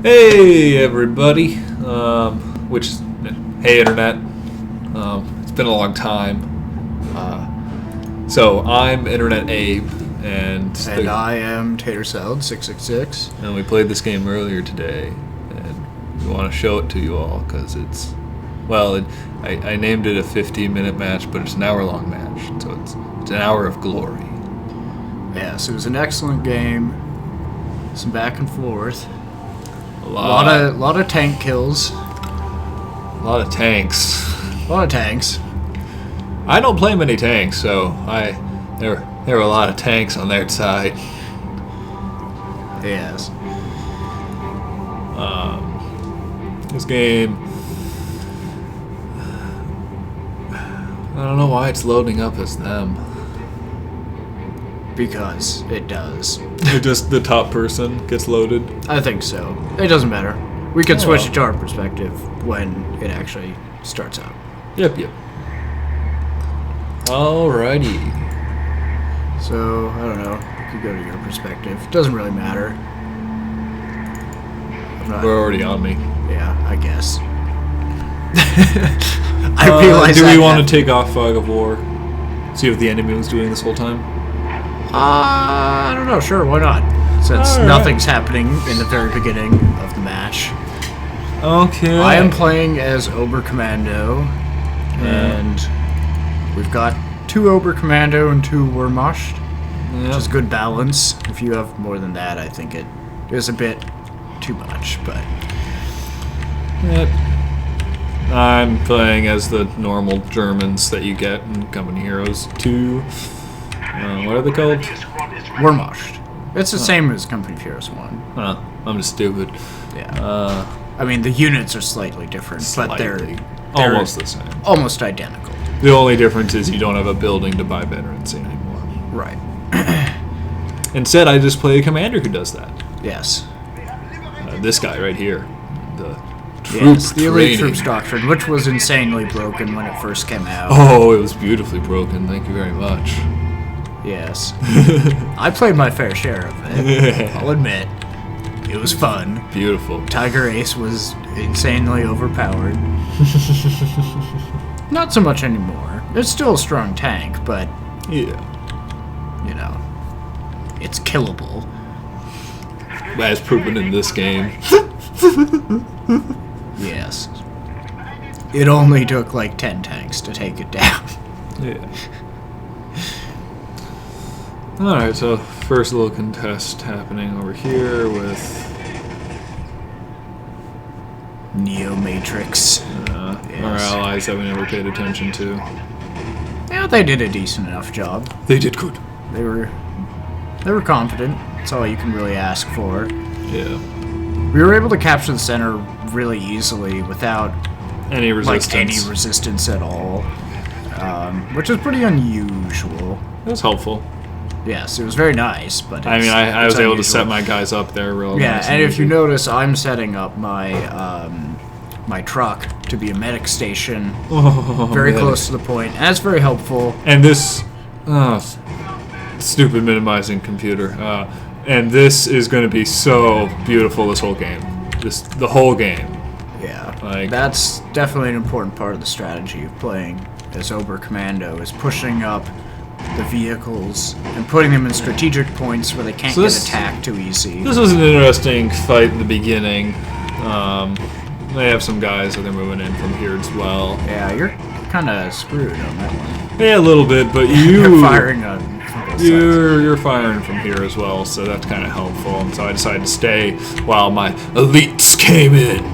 Hey everybody, hey internet, it's been a long time. So I'm Internet Abe, and I am Tater Salad 666. And we played this game earlier today, and we want to show it to you all because I named it a 15-minute match, but it's an hour-long match, so it's an hour of glory. Yes, it was an excellent game. Some back and forth. A lot of tank kills. A lot of tanks. A lot of tanks. I don't play many tanks, so there were a lot of tanks on their side. Yes. This game, I don't know why it's loading up as them. Because it does. Just the top person gets loaded. I think so. It doesn't matter. We can switch it to our perspective when it actually starts up. Yep. Alrighty. So, I don't know. We could go to your perspective. Doesn't really matter. We're already on me. Yeah, I guess. I realize. Do we want to take off Fog of War? See what the enemy was doing this whole time? I don't know. Sure, why not? Since nothing's happening in the very beginning of the match. Okay. I am playing as Oberkommando, and we've got 2 Oberkommando and 2 Wehrmacht, which is good balance. If you have more than that, I think it is a bit too much, but... Yep. I'm playing as the normal Germans that you get in Company Heroes 2. What are they called? Wehrmacht. It's the same as Company of Heroes 1. I'm just stupid. Yeah. I mean, the units are slightly different, but they're almost the same. Almost identical. The only difference is you don't have a building to buy veterans in anymore. Right. Instead, I just play a commander who does that. Yes. This guy right here. The elite troops doctrine, which was insanely broken when it first came out. Oh, it was beautifully broken. Thank you very much. Yes. I played my fair share of it. I'll admit. It was fun. Beautiful. Tiger Ace was insanely overpowered. Not so much anymore. It's still a strong tank, but... Yeah. You know. It's killable. As proven in this game. Yes. It only took like 10 tanks to take it down. Yeah. Alright, so first little contest happening over here with Neo Matrix. Our allies that we never paid attention to. Yeah, they did a decent enough job. They did good. They were confident. That's all you can really ask for. Yeah. We were able to capture the center really easily without any resistance. Like any resistance at all, which is pretty unusual. It was helpful. Yes, it was very nice, but I mean, I was able to set my guys up there real nice. Yeah, and if you notice, I'm setting up my my truck to be a medic station, very close to the point, and it's very helpful. And this, stupid minimizing computer, and this is going to be so beautiful. This whole game, the whole game. Yeah, that's definitely an important part of the strategy of playing as Oberkommando is pushing up the vehicles and putting them in strategic points where they can't get attacked too easy. This was an interesting fight in the beginning. They have some guys that they're moving in from here as well. Yeah, you're kind of screwed on that one. Yeah, a little bit, but you're firing on you're firing from here as well, so that's kind of helpful. And so I decided to stay while my elites came in.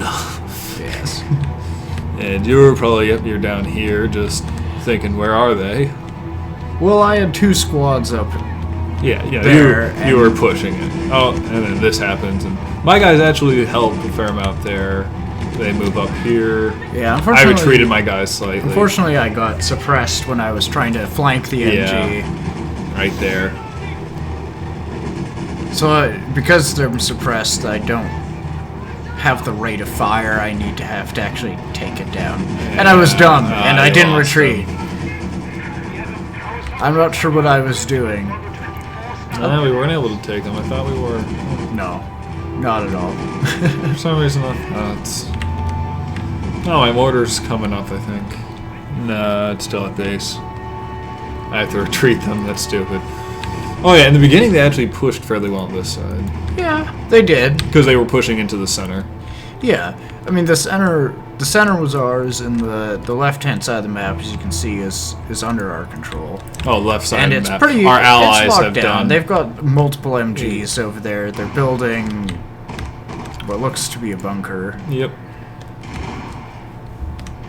Yes. And you're down here, just thinking, where are they? Well, I had 2 squads up. Yeah, you were pushing it. Oh, and then this happens, and my guys actually helped a fair amount there. They move up here. Yeah, unfortunately, I retreated my guys slightly. Unfortunately, I got suppressed when I was trying to flank the MG. Yeah, right there. So, because they're suppressed, I don't have the rate of fire I need to have to actually take it down. Yeah, and I was dumb, and I didn't retreat. I'm not sure what I was doing. We weren't able to take them. I thought we were. No, not at all. For some reason, it's... Oh, my mortar's coming up, I think. Nah, it's still at base. I have to retreat them. That's stupid. Oh yeah, in the beginning they actually pushed fairly well on this side. Yeah, they did. Because they were pushing into the center. Yeah, I mean the center was ours, and the left-hand side of the map, as you can see, is under our control. Oh, left side And of it's the map. pretty. Our it's allies locked have down. done. They've got multiple MGs over there. They're building what looks to be a bunker. Yep.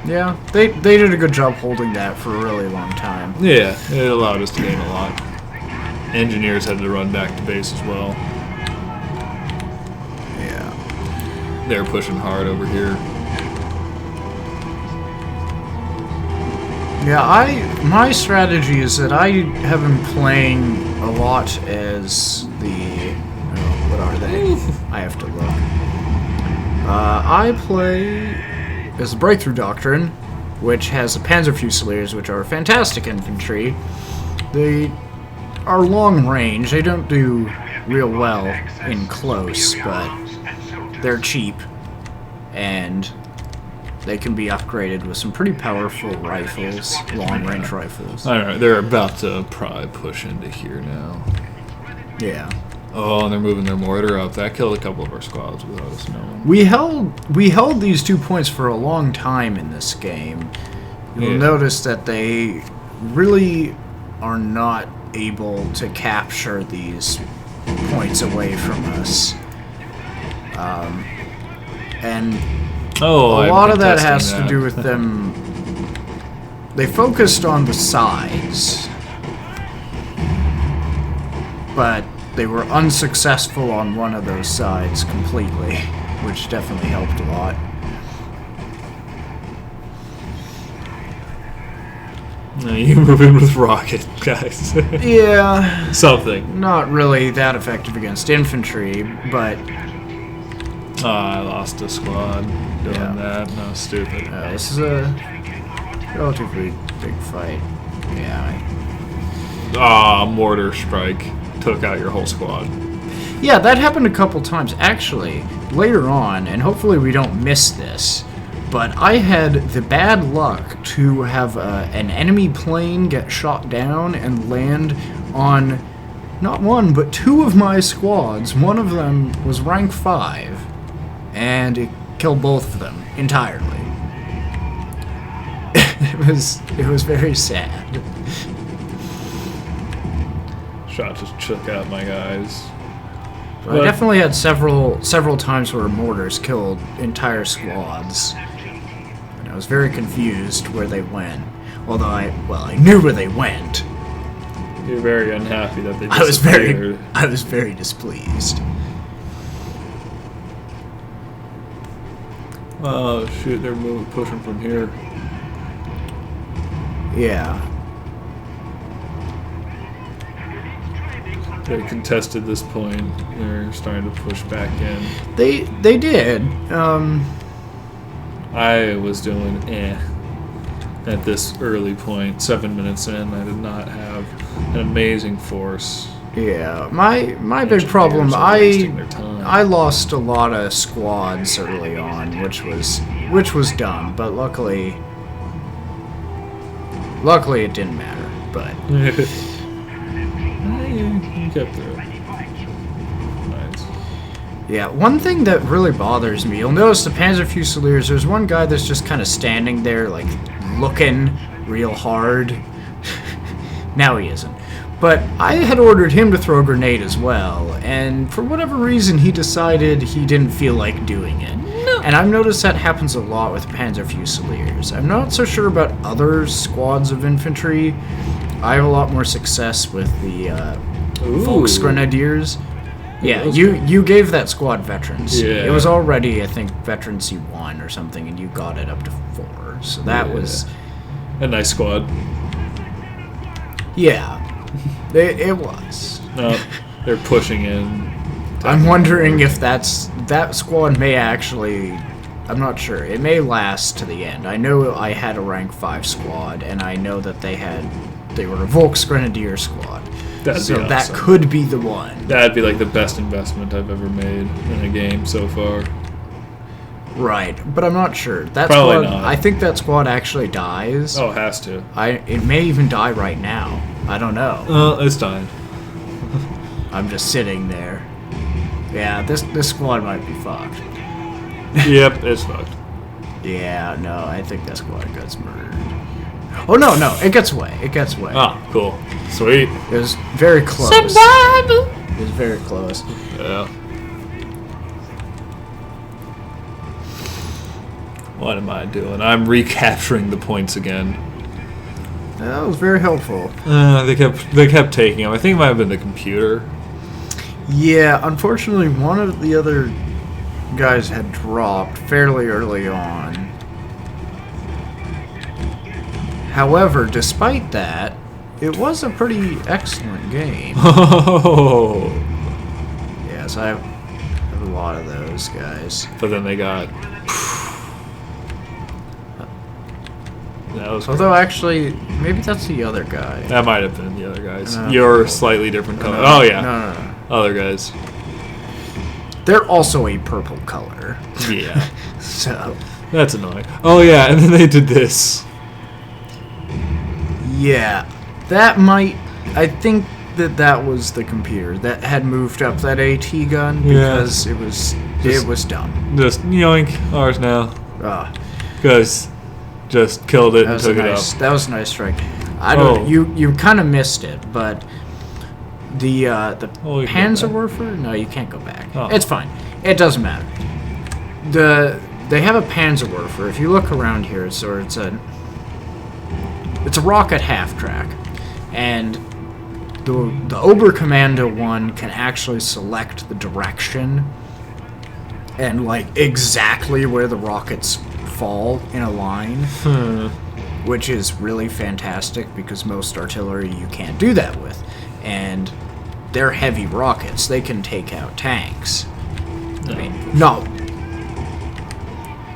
Yeah, they did a good job holding that for a really long time. Yeah, it allowed us to gain a lot. Engineers had to run back to base as well. Yeah. They're pushing hard over here. Yeah, my strategy is that I have been playing a lot as the... Oh, what are they? I have to look. I play as the Breakthrough Doctrine, which has the Panzer Fusiliers, which are fantastic infantry. They are long range. They don't do real well in close, but they're cheap, and they can be upgraded with some pretty powerful rifles, long-range rifles. Alright, they're about to probably push into here now. Yeah. Oh, and they're moving their mortar up. That killed a couple of our squads without us knowing. We held these 2 points for a long time in this game. You'll notice that they really are not able to capture these points away from us. And a lot of that has to do with them. They focused on the sides, but they were unsuccessful on one of those sides completely, which definitely helped a lot. No, you move in with rocket, guys. Yeah, Something. not really that effective against infantry, but Oh, I lost a squad doing Yeah. that. No, stupid. this is a relatively big fight. Yeah. Mortar strike took out your whole squad. Yeah, that happened a couple times. Actually, later on, and hopefully we don't miss this, but I had the bad luck to have an enemy plane get shot down and land on not one, but 2 of my squads. One of them was rank 5, and it killed both of them entirely. It was very sad. Shot just took out my guys. I definitely had several times where mortars killed entire squads. And I was very confused where they went. Although I knew where they went. You're very unhappy that they I was disappeared. very displeased. Oh shoot, they're pushing from here. Yeah. They contested this point. They're starting to push back in. They did. I was doing at this early point. 7 minutes in, I did not have an amazing force. Yeah. My big problem, Engineers are wasting their time. I lost a lot of squads early on, which was dumb, but luckily it didn't matter. But You kept through it. Nice. yeah, one thing that really bothers me, you'll notice the Panzer Fusiliers, there's one guy that's just kind of standing there, like, looking real hard. Now he isn't. But I had ordered him to throw a grenade as well, and for whatever reason he decided he didn't feel like doing it. No. And I've noticed that happens a lot with Panzer Fusiliers. I'm not so sure about other squads of infantry. I have a lot more success with the Volksgrenadiers. Yeah, you gave that squad veterans. Yeah. It was already, I think, veteran C1 or something, and you got it up to 4. So that was... A nice squad. Yeah. It was. No, they're pushing in. I'm wondering if that squad may actually... I'm not sure. It may last to the end. I know I had a rank 5 squad, and I know that they were a Volksgrenadier squad. That'd so be awesome. that could be the one. That'd be like the best investment I've ever made in a game so far. Right, but I'm not sure. That Probably squad, not. I think that squad actually dies. Oh, it has to. It may even die right now. I don't know. It's dying. I'm just sitting there. Yeah, this squad might be fucked. Yep, it's fucked. Yeah, no, I think that squad gets murdered. Oh no, it gets away. It gets away. Ah, cool. Sweet. It was very close. It was very close. Yeah. What am I doing? I'm recapturing the points again. That was very helpful. They kept taking them. I think it might have been the computer. Yeah, unfortunately, one of the other guys had dropped fairly early on. However, despite that, it was a pretty excellent game. Oh. Yes, I have a lot of those guys. But then they got. That was. Although, actually, maybe that's the other guy. That might have been the other guys. No. You're slightly different color. Oh yeah. No. Other guys. They're also a purple color. Yeah. So, That's annoying. Oh yeah, and then they did this. yeah. That might... I think that was the computer that had moved up that AT gun Yeah. because it was dumb. Just yoink ours now. Because just killed it That and was a took it nice. up. That was a nice strike. I don't. Oh. You kind of missed it, but the Oh, you can go Panzerwerfer. No, you can't go back. Oh. It's fine. It doesn't matter. They have a Panzerwerfer. If you look around here, so it's a rocket half track, and the Oberkommando one can actually select the direction and like exactly where the rockets fall in a line, which is really fantastic because most artillery you can't do that with, and they're heavy rockets. They can take out tanks. I mean, no,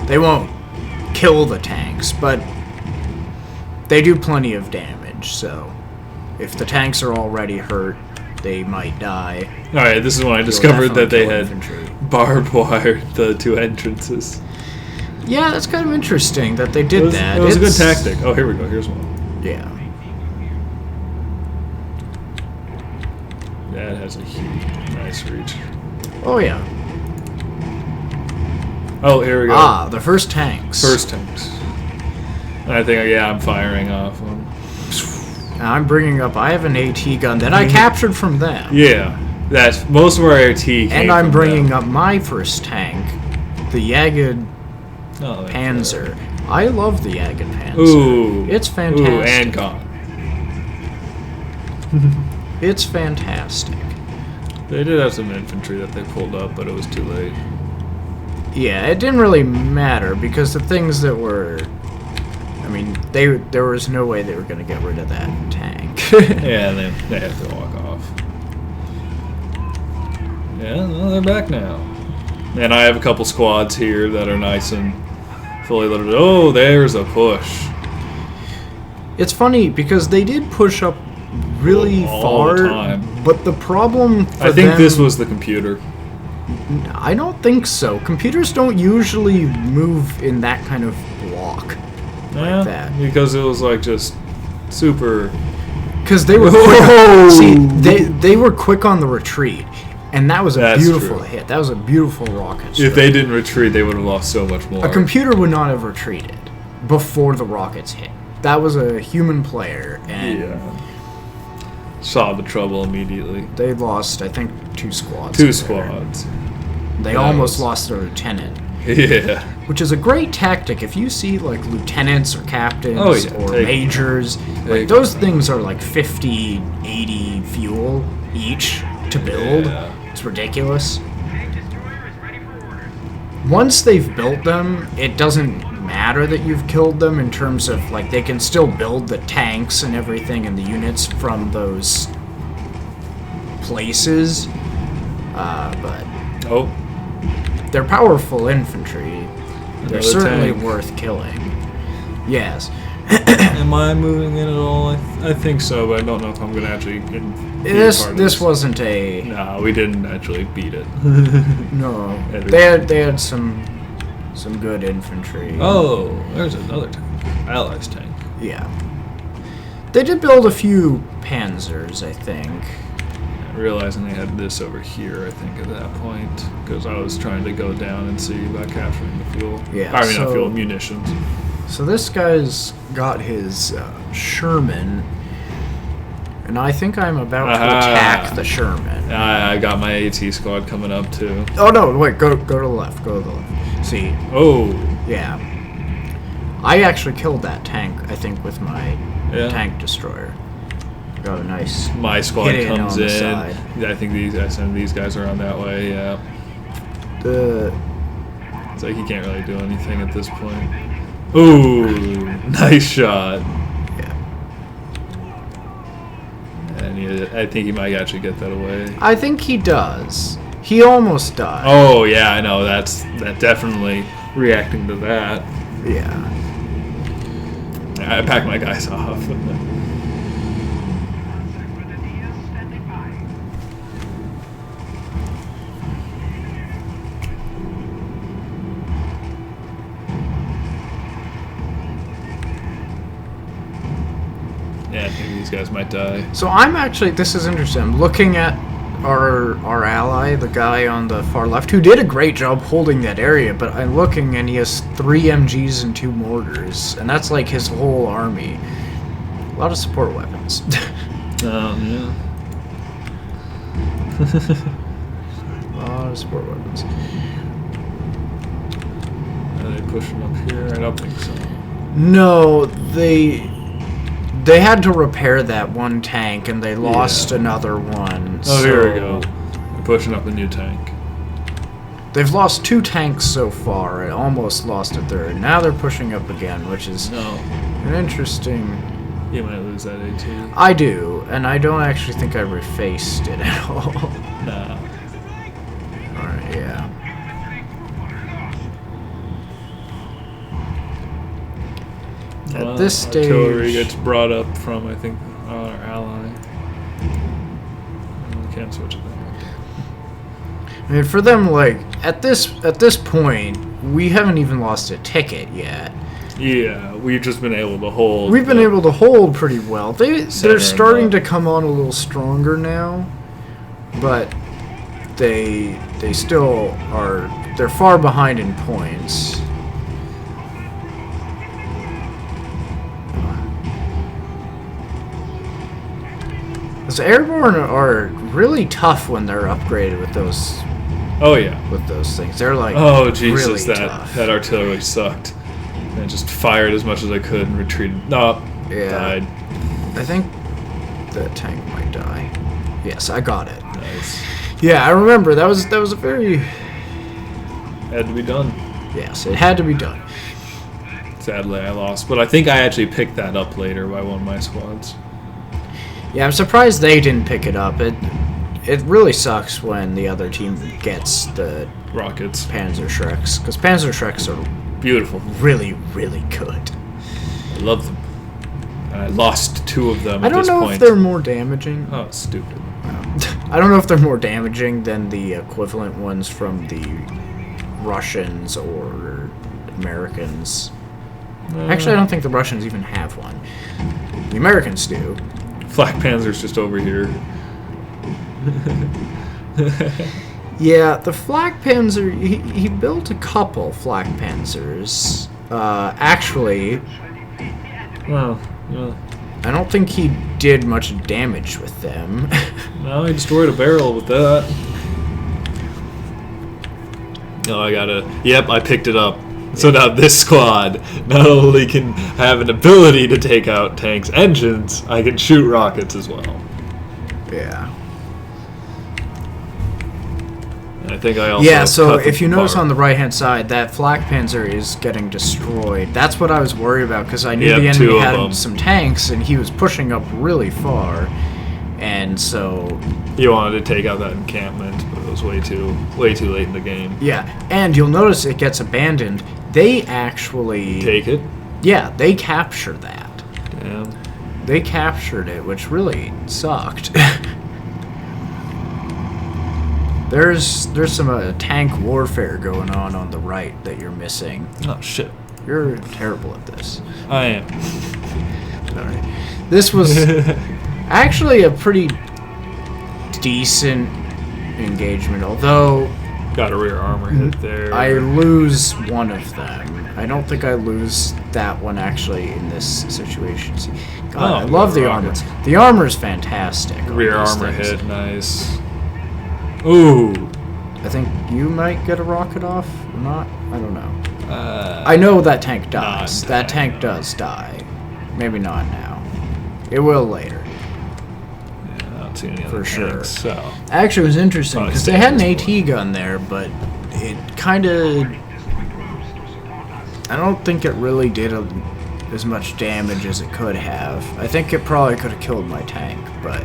they won't kill the tanks, but they do plenty of damage. So if the tanks are already hurt, they might die. Alright, this is when I You'll discovered that they definitely had kill infantry. barbed wired the two entrances. Yeah, that's kind of interesting that they did that. It was a good It's- tactic. Oh, here we go. Here's one. Yeah. That has a huge, nice reach. Oh yeah. Oh, here we go. Ah, the first tanks. First tanks. And I think, yeah, I'm firing off them. Now I'm bringing up. I have an AT gun that I captured from them, Yeah, that's most of our AT came and I'm from bringing them. up my first tank, the Jagd Oh, that's Panzer. I love the Jagd Panzer. Ooh. It's fantastic. Ooh, and gone. It's fantastic. They did have some infantry that they pulled up, but it was too late. Yeah, it didn't really matter because the things that were, I mean, there was no way they were going to get rid of that tank. Yeah, and they have to walk off. Yeah, well, they're back now. And I have a couple squads here that are nice and fully loaded. Oh, there's a push. It's funny because they did push up really All the far, time. but the problem for I think them, this was the computer. I don't think so. Computers don't usually move in that kind of block Yeah, that. because it was like just super. Because they were Whoa! quick. See, they were quick on the retreat, and that was a That's beautiful true. hit. That was a beautiful rocket If strike. they didn't retreat, they would have lost so much more. A computer would not have retreated before the rockets hit. That was a human player, and Yeah. Saw the trouble immediately. they lost, I think, 2 squads. Two there. squads. They That almost was- lost their lieutenant, Yeah. which is a great tactic. If you see like lieutenants or captains Oh, yeah, or take- majors, take like those things are like 50, 80 fuel each to build. Yeah. It's ridiculous. Once they've built them, it doesn't matter that you've killed them in terms of like they can still build the tanks and everything and the units from those places. But Oh, they're powerful infantry. They're Another certainly tank. worth killing. Yes. Am I moving in at all? I think so, but I don't know if I'm gonna actually be a part of This wasn't a No, we didn't actually beat it. no. Editor. They had some good infantry. Oh, there's another tank. Allies tank. Yeah. They did build a few panzers, I think. Realizing they had this over here, I think, at that point, because I was trying to go down and see about capturing the fuel. Yeah, I mean, not so- fuel, munitions. So this guy's got his Sherman, and I think I'm about to attack the Sherman. I got my AT squad coming up too. Oh no! Wait, go to the left. Go to the left. See, Oh, yeah, I actually killed that tank. I think with my yeah. tank destroyer. Got a nice. My squad Hit it comes on the in. side. I think these guys are on that way. Yeah, The it's like he can't really do anything at this point. Ooh, nice shot. yeah. And I think he might actually get that away. I think he does. He almost died. Oh yeah, I know. That definitely reacting to that. Yeah. I packed my guys off. Yeah, I think these guys might die. So I'm actually. This is interesting. I'm looking at our ally, the guy on the far left, who did a great job holding that area. But I'm looking, and he has 3 MGs and 2 mortars, and that's like his whole army. A lot of support weapons. Yeah. A lot of support weapons. Are they pushing up here? I don't think so. No, they had to repair that one tank, and they lost another one. Oh, here we so go. They're pushing up a new tank. They've lost 2 tanks so far. I almost lost a third. Now they're pushing up again, which is No, an interesting. you might lose that AT. I do, and I don't actually think I refaced it at all. Nah. Alright, yeah. At this Artillery stage, gets brought up from, I think, our ally. We can't switch it back. I mean, for them, like at this point, we haven't even lost a ticket yet. Yeah, we've just been able to hold. We've been able to hold pretty well. Center They're and starting left. to come on a little stronger now, but they still are. They're far behind in points. Those airborne are really tough when they're upgraded with those Oh yeah. things. They're like Oh Jesus, really that tough. that artillery sucked. And I just fired as much as I could and retreated. No, Yeah. died. I think the tank might die. Yes, I got it. Nice. Yeah, I remember that was a very Had to be done. yes, it had to be done. Sadly, I lost, but I think I actually picked that up later by one of my squads. Yeah, I'm surprised they didn't pick it up. It really sucks when the other team gets the Rockets, Panzer Shreks, because Panzer Shreks are beautiful. really, really good. I love them. And I lost 2 of them. I at don't this know point. if they're more damaging. Oh, stupid. I don't know if they're more damaging than the equivalent ones from the Russians or Americans. Actually, I don't think the Russians even have one. The Americans do. Flak Panzer's just over here. Yeah, the Flak Panzer, he built a couple Flak Panzers. Actually, Well, yeah. I don't think he did much damage with them. No, he destroyed a barrel with that. No, I gotta. Yep, I picked it up. So now this squad not only can have an ability to take out tanks' engines, I can shoot rockets as well. Yeah. And I think I also. Yeah, so cut the if you notice bar. on the right-hand side, that Flak Panzer is getting destroyed. That's what I was worried about, because I knew Yep, the 2 enemy of had them. some tanks, and he was pushing up really far. And so, You wanted to take out that encampment, but it was way too late in the game. yeah. And you'll notice it gets abandoned. They actually... Take it. Yeah, they capture that. man. They captured it, which really sucked. There's some tank warfare going on the right that you're missing. Oh shit. You're terrible at this. I am. Alright. This was actually a pretty decent engagement, although Got a rear armor hit there. I lose one of them. I don't think I lose that one actually in this situation. See, God, I love the armor. rockets. The armor is fantastic. on Rear these armor things. hit, nice. Ooh. I think you might get a rocket off. Or not? I don't know. I know that tank dies. That tank does die. Maybe not now. It will later. Yeah, I don't see any other For sure. tanks, so. Actually, it was interesting Probably because they had an stays AT gun there, but it kind of. I don't think it really did as much damage as it could have. I think it probably could have killed my tank, but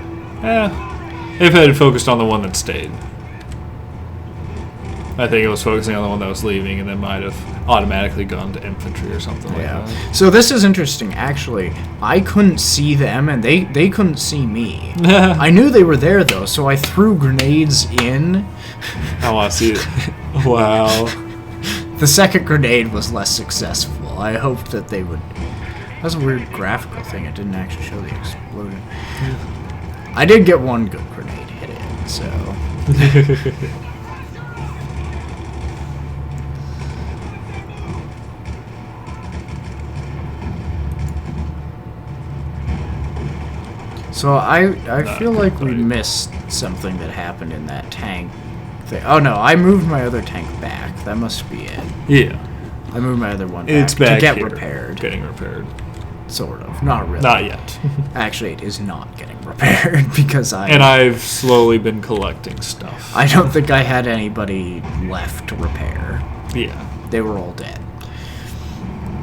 If it had focused on the one that stayed. I think it was focusing on the one that was leaving and then might have automatically gone to infantry or something like that. So this is interesting, actually. I couldn't see them, and they couldn't see me. I knew they were there, though, so I threw grenades in. I want to see it. Wow. The second grenade was less successful. I hoped that they would... That's a weird graphical thing. It didn't actually show the explosion. I did get one good grenade hit in, so... So I feel like we missed something that happened in that tank thing. Oh no, I moved my other tank back. That must be it. Yeah. I moved my other one back, It's back to get here. repaired. Getting repaired. Sort of. Not really. Not yet. Actually, it is not getting repaired because And I've slowly been collecting stuff. I don't think I had anybody left to repair. Yeah. They were all dead.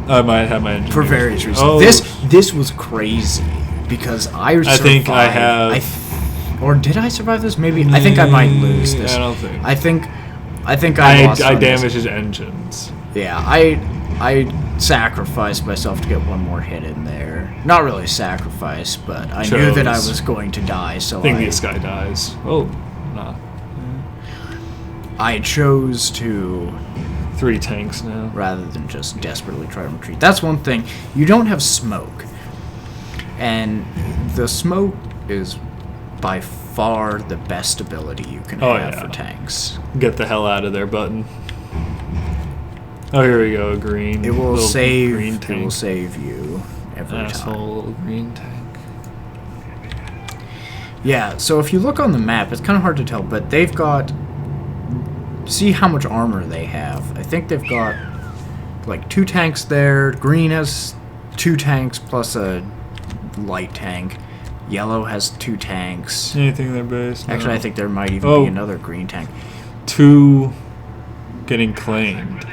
I might have my engineers. For various reasons. Oh, This was crazy because I survived. think I have. Or did I survive this? Maybe. I think I might lose this. I don't think. I think I lost I on this. damaged his engines. Yeah, I sacrificed myself to get one more hit in there. Not really sacrifice, but I knew that I Chose. was going to die, so I think this guy dies. Oh, nah. I chose to, 3 tanks now. rather than just desperately try to retreat. That's one thing. You don't have smoke. And the smoke is by far the best ability you can Oh, have yeah. for tanks. Get the hell out of there button. Oh, here we go. Green. It will little save. Green It will tank. save you every time. Asshole little green tank. Yeah, so if you look on the map, it's kind of hard to tell, but they've got... See how much armor they have. I think they've got, like, 2 tanks there. Green has 2 tanks plus a light tank. Yellow has 2 tanks. Anything there, base? No. Actually, I think there might even Oh. be another green tank. 2 getting claimed.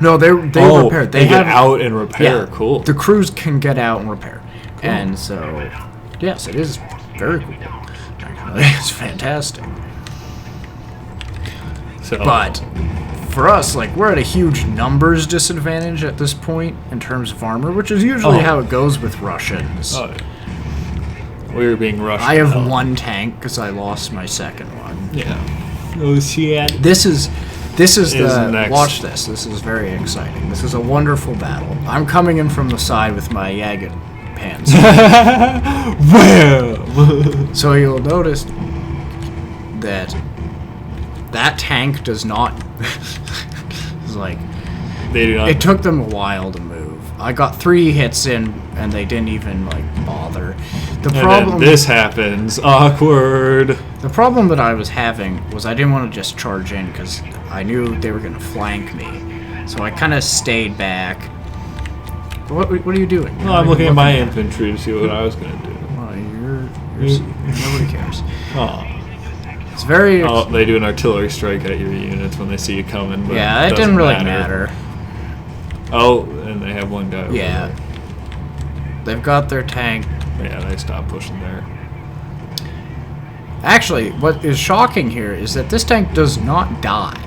No, they repaired. They get have out and repair. Yeah, Cool. The crews can get out and repair. And so, yes, it is very cool. Actually, it's fantastic. So, But for us, like, we're at a huge numbers disadvantage at this point in terms of armor, which is usually Oh. how it goes with Russians. oh, we were being rushed. I have out. 1 tank because I lost my second one. Yeah. Oh shit. This is the next. watch this. This is very exciting. This is a wonderful battle. I'm coming in from the side with my Yagin pants. Well. So you'll notice that tank does not. It's like They do not. it took them a while to move. I got 3 hits in, and they didn't even like bother. The and problem. then this happens. Awkward. The problem that I was having was I didn't want to just charge in because I knew they were going to flank me. So I kind of stayed back. What are you doing? Well, I'm looking at my infantry to see what I was gonna do. Well, nobody cares. Oh. It's very... Oh, they do an artillery strike at your units when they see you coming. But yeah, it doesn't didn't really matter. Oh, and they have one guy over Yeah. They've got their tank. there. Yeah, they stopped pushing there. Actually, what is shocking here is that this tank does not die.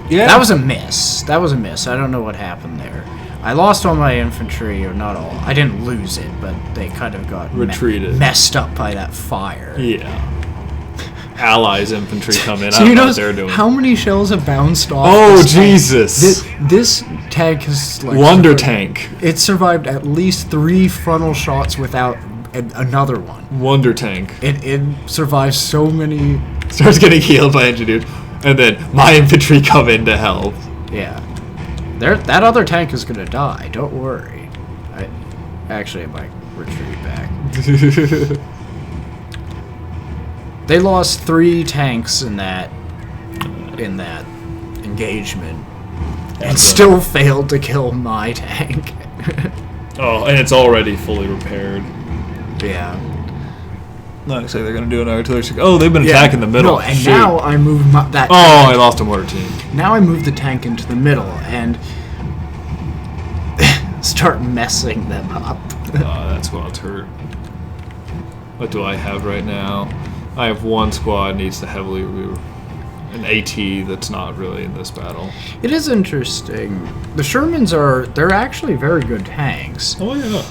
Yeah. That was a miss. I don't know what happened there. I lost all my infantry, or not all. I didn't lose it, but they kind of got Retreated. messed up by that fire. Yeah. Allies infantry come in. So I you don't know know what they're doing. how many shells have bounced off? Oh, this tank? Jesus. This tank is like Wonder tank. It survived at least 3 frontal shots without another one. Wonder tank. It survived so many. Starts getting healed by engineers. And then my infantry come in to help. Yeah. That other tank is gonna die. Don't worry. I might retreat back. They lost 3 tanks in that engagement, and still failed to kill my tank. Oh, and it's already fully repaired. Yeah. No, looks like they're gonna do an artillery. Oh, they've been attacking the middle. No, and Shoot. now I moved that. Oh, I lost a mortar team. Now I move the tank into the middle and start messing them up. That squad's hurt. What do I have right now? I have 1 squad needs to heavily an AT that's not really in this battle. It is interesting. The Shermans they're actually very good tanks. Oh yeah.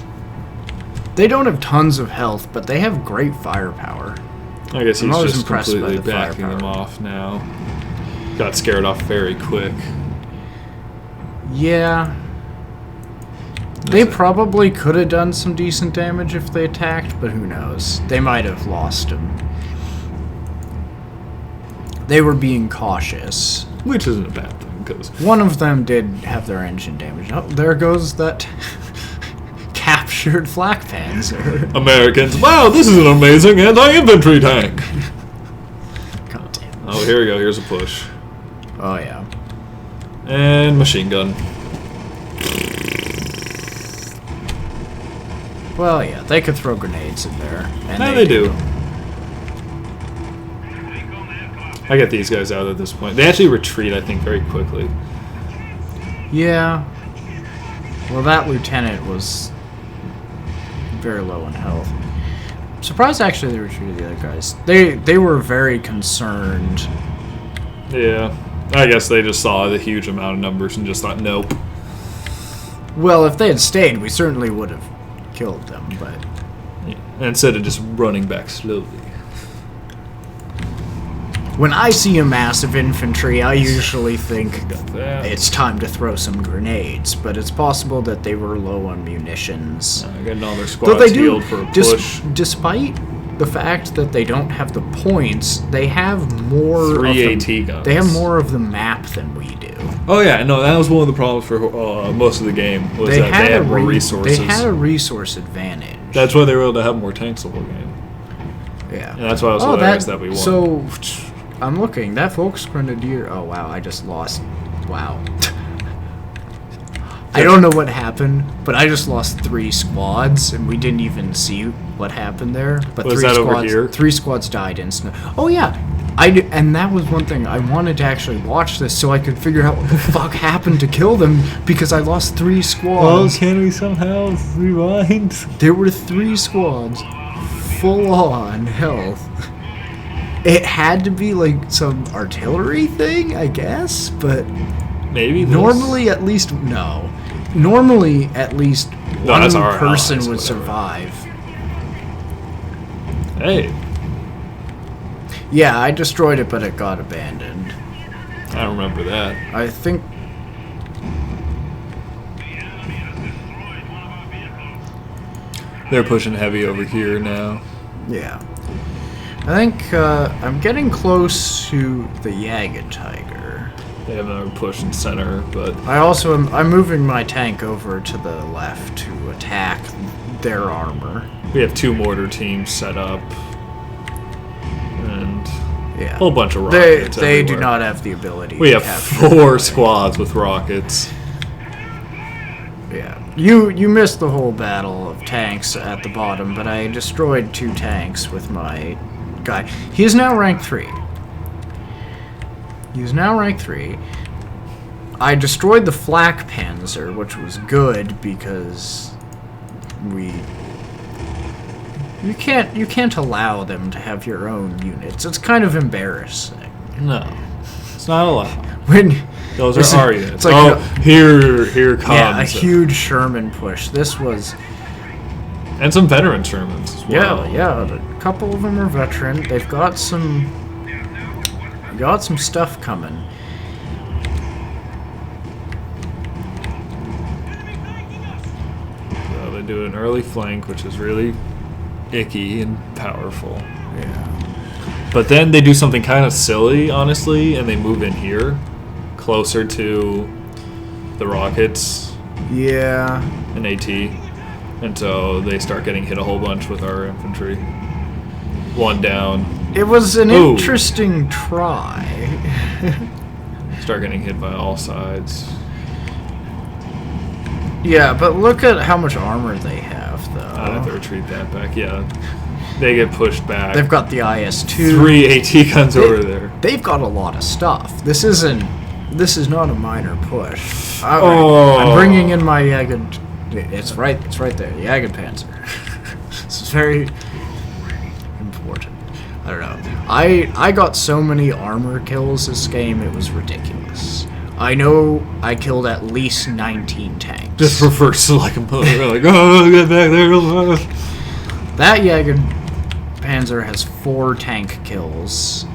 They don't have tons of health, but they have great firepower. I guess I'm he's always just impressed by completely the backing them firepower. off now. Got scared off very quick. Yeah. They probably could have done some decent damage if they attacked, but who knows? They might have lost him. They were being cautious. Which isn't a bad thing, because One of them did have their engine damaged. Oh, there goes that captured flak panzer. Americans, wow, this is an amazing anti-infantry tank. God damn. Oh, here we go. Here's a push. Oh yeah. And machine gun. Well, yeah, they could throw grenades in there. And No, they do. I get these guys out at this point. They actually retreat, I think, very quickly. Yeah. Well, that lieutenant was very low in health. Surprised actually they retreated the other guys. They were very concerned. Yeah. I guess they just saw the huge amount of numbers and just thought, nope. Well, if they had stayed, we certainly would have killed them, but... Yeah. And instead of just running back slowly. When I see a mass of infantry, I usually think Got that. it's time to throw some grenades, but it's possible that they were low on munitions. I got another Though squad they do, healed for a push. despite the fact that they don't have the points, they have more 3 of the, AT guns. They have more of the map than we do. Oh yeah, no, that was one of the problems for most of the game, was that they had more resources. They had a resource advantage. That's why they were able to have more tanks the whole game. Yeah. And that's why I was hilarious that we won. So, I'm looking. That Volksgrenadier... Oh, wow. I just lost... Wow. I don't know what happened, but I just lost 3 squads, and we didn't even see what happened there. But Was 3 that over squads, here? 3 squads died instantly. Oh, yeah. And that was one thing. I wanted to actually watch this so I could figure out what the fuck happened to kill them, because I lost 3 squads. can we somehow rewind? There were 3 squads, full on health. It had to be like some artillery thing, I guess, but Maybe this. normally at least no. Normally at least No, one that's our person allies, would whatever. survive. Hey, Yeah, I destroyed it, but it got abandoned. I remember that. I think. They're pushing heavy over here now. Yeah. I think I'm getting close to the Jagged Tiger. They have another push in center, but I'm moving my tank over to the left to attack their armor. we have 2 mortar teams set up. And Yeah. a whole bunch of They rockets do everywhere. not have the ability. We to have capture 4 everybody. squads with rockets. Yeah. You missed the whole battle of tanks at the bottom, but I destroyed 2 tanks with my guy. He is now rank 3. He is now rank 3. I destroyed the flak panzer, which was good because you can't allow them to have your own units. It's kind of embarrassing. No, it's not allowed. Those This is- are our units. it's like oh, a- here comes. Yeah, a huge Sherman push. This was... And some veteran Shermans as well. Yeah. A couple of them are veteran. They've got some... Got some stuff coming. So they do an early flank, which is really icky and powerful. Yeah. But then they do something kind of silly, honestly, and they move in here, closer to the rockets Yeah. and AT. And so they start getting hit a whole bunch with our infantry. One down. It was an Ooh. interesting try. Start getting hit by all sides. Yeah, but look at how much armor they have, though. I have to retreat that back. Yeah. They get pushed back. They've got the IS-2. 3 AT guns over there. They've got a lot of stuff. This is not a minor push. All right, Oh. I'm bringing in my Jagd. It's right there. The Jagd Panzer. It's very important. I don't know. I got so many armor kills this game, it was ridiculous. I know I killed at least 19 tanks. Just reverse like a mother. Like, oh, get back there. That Jagd Panzer has 4 tank kills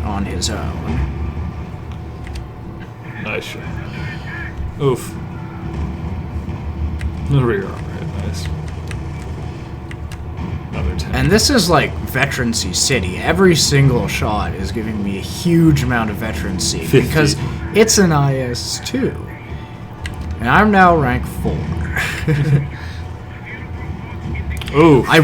on his own. Nice shot. Oof. The rear armor hit, nice. Another 10. And this is like Veterancy City. Every single shot is giving me a huge amount of veterancy 50. because it's an IS-2. And I'm now rank 4. Ooh. I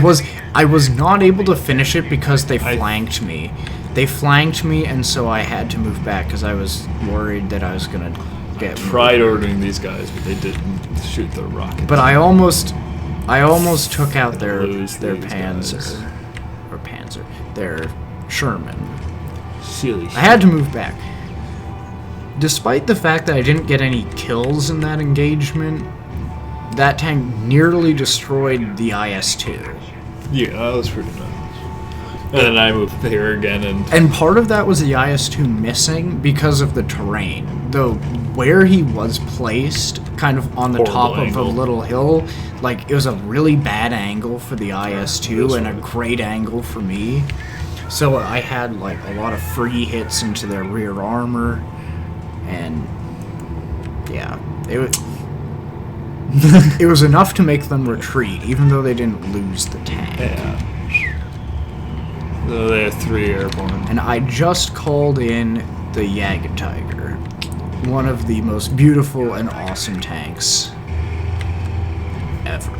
was not able to finish it because they flanked me. They flanked me, and so I had to move back because I was worried that I was gonna get. Tried ordering these guys, but they didn't shoot the rocket. But I almost took out their Lose these Panzer, guys. or Panzer, their Sherman. Silly. I had to move back. Despite the fact that I didn't get any kills in that engagement, that tank nearly destroyed the IS-2. Yeah, that was pretty nice. And then I moved here again, And part of that was the IS-2 missing because of the terrain. Though where he was placed, kind of on the Horrible top angle. of a little hill, like it was a really bad angle for the IS-2 This and a one. great angle for me. So I had like a lot of free hits into their rear armor, and yeah, it was enough to make them retreat, even though they didn't lose the tank. yeah. So they have 3 airborne. And I just called in the Jagd Tiger, one of the most beautiful and awesome tanks ever.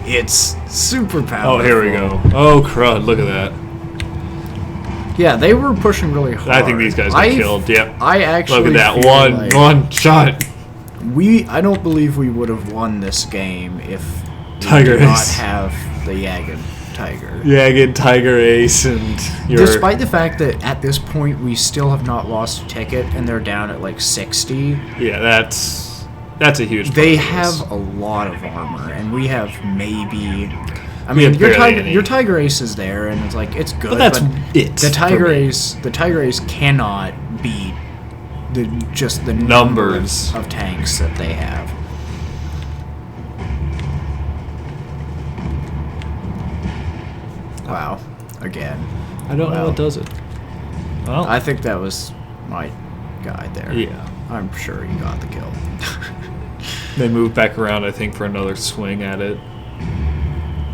It's super powerful. Oh, here we go. Oh, crud, look at that. Yeah, they were pushing really hard. I think these guys got killed, yep. I actually Look at that, feel one like shot. I don't believe we would have won this game if we Tiger did not Ace. have the Jagd Tiger. Yeah, get Tiger Ace and your... Despite the fact that at this point we still have not lost a ticket and they're down at like 60, Yeah, that's a huge they part of this. have a lot of armor and we have maybe. I We mean, have barely any. your Tiger Ace is there and it's like it's good, But that's it The for Tiger me. Ace cannot beat just the number Numbers. of tanks that they have. Wow, again. I don't know Well, what does it. Well, I think that was my guy there. yeah. I'm sure he got the kill. They moved back around, I think, for another swing at it.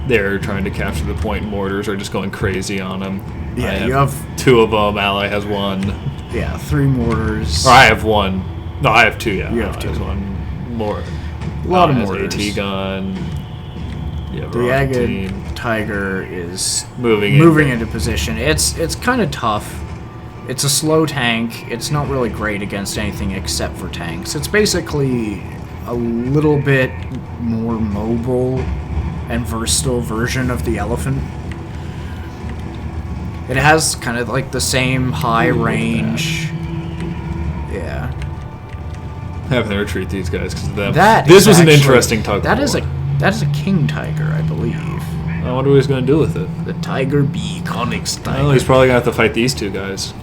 They're trying to capture the point. Mortars are just going crazy on them. Yeah, I you have 2 of them. Ally has 1. yeah 3 mortars. Or I have 1. No, I have 2, yeah. You have Ally 2. has 1 more. A lot of Has mortars. AT gun. Yeah, The rocket Jagd team. Tiger is Moving into position. It's kind of tough. It's a slow tank. It's not really great against anything except for tanks. It's basically a little bit more mobile and versatile version of the Elephant. It has kind of like the same high Ooh, look at range. Yeah. Having to retreat these guys because of them. That This is was an actually- interesting tug. That is a King Tiger, I believe. I wonder what he's going to do with it. The Tiger B, Konig's Tiger. Well, he's probably going to have to fight these 2 guys.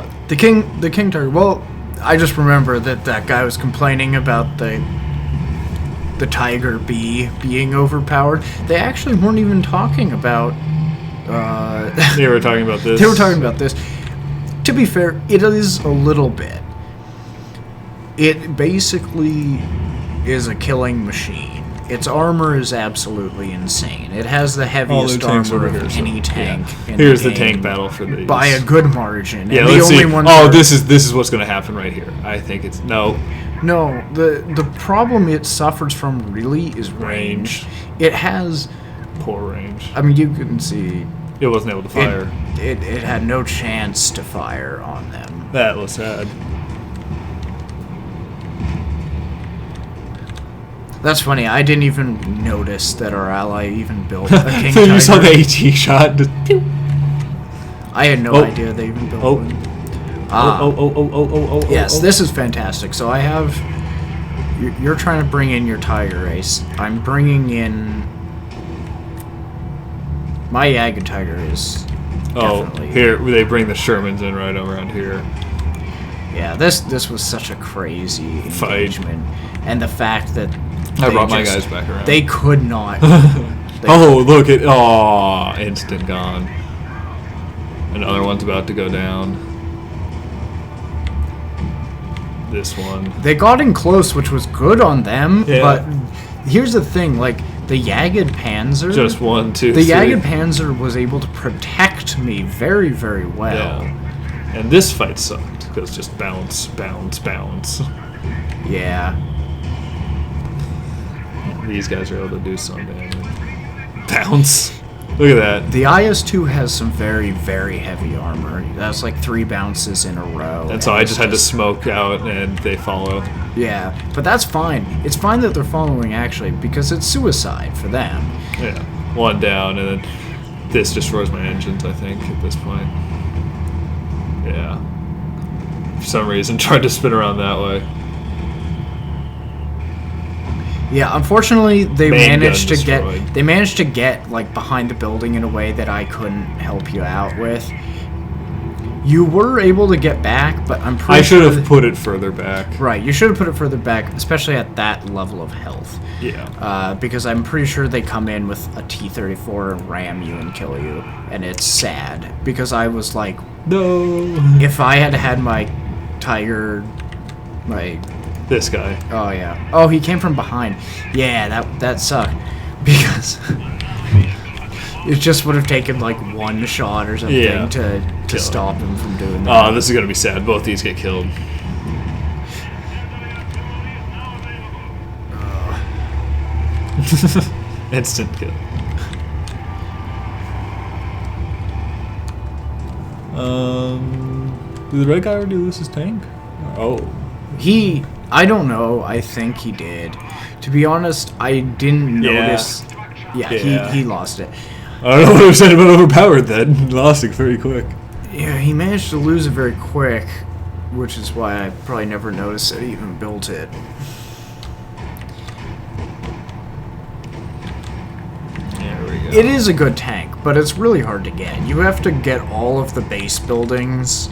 What? The King Tiger. Well, I just remember that guy was complaining about the Tiger Bee being overpowered. They actually weren't even talking about. They were talking about this. They were talking about this. To be fair, it is a little bit. It basically is a killing machine. Its armor is absolutely insane. It has the heaviest armor of any tank. Yeah. In Here's the the game tank battle for these. by a good margin. Yeah, and let's the only see. ones Oh, are- this is what's going to happen right here. I think it's no. No, the problem it suffers from really is range. It has. Poor range. I mean, you can see. It wasn't able to fire. It had no chance to fire on them. That was sad. That's funny. I didn't even notice that our ally even built a King So Tiger. you saw the AT shot. Just, pew. I had no Oh. idea they even built Oh. one. Oh. Yes, this is fantastic. So I have. You're trying to bring in your Tiger Ace. I'm bringing in. My Jagged Tiger is. Oh, definitely- here they bring the Shermans in right around here. Yeah, this was such a crazy Fight. engagement, and the fact that I they brought my just- guys back around. They could not. Oh, look at instant gone. Another one's about to go down. This one. They got in close, which was good on them. Yeah. But here's the thing: like the Jagged Panzer, Just 1, 2, the 3. Jagged Panzer was able to protect me very, very well. Yeah. And this fight sucked because just bounce, bounce, bounce. Yeah. These guys are able to do some damage. Bounce. Look at that. The IS-2 has some very, very heavy armor. That's like 3 bounces in a row. And so I it's just had to smoke out and they follow. Yeah, but that's fine. It's fine that they're following, actually, because it's suicide for them. Yeah. One down and then this destroys my engines, I think, at this point. Yeah. For some reason, tried to spin around that way. Yeah, unfortunately, they Main managed gun to destroyed. get. They managed to get like behind the building in a way that I couldn't help you out with. You were able to get back, but I'm pretty I should sure have put it further back. Right, you should have put it further back, especially at that level of health. Yeah. Because I'm pretty sure they come in with a T-34 and ram you and kill you, and it's sad because I was like, No. if I had had my Tiger, my This guy. oh yeah, oh he came from behind, yeah that sucked because it just would have taken like one shot or something Yeah. to Kill stop him from doing that. Oh, this is gonna be sad. Both these get killed. Instant kill. Did the red guy already lose his tank? Oh. I don't know. I think he did. To be honest, I didn't Yeah. notice. Yeah, Yeah. He lost it. I don't know what I said about overpowered then. He lost it very quick. Yeah, he managed to lose it very quick, which is why I probably never noticed that he even built it. There we go. It is a good tank, but it's really hard to get. You have to get all of the base buildings,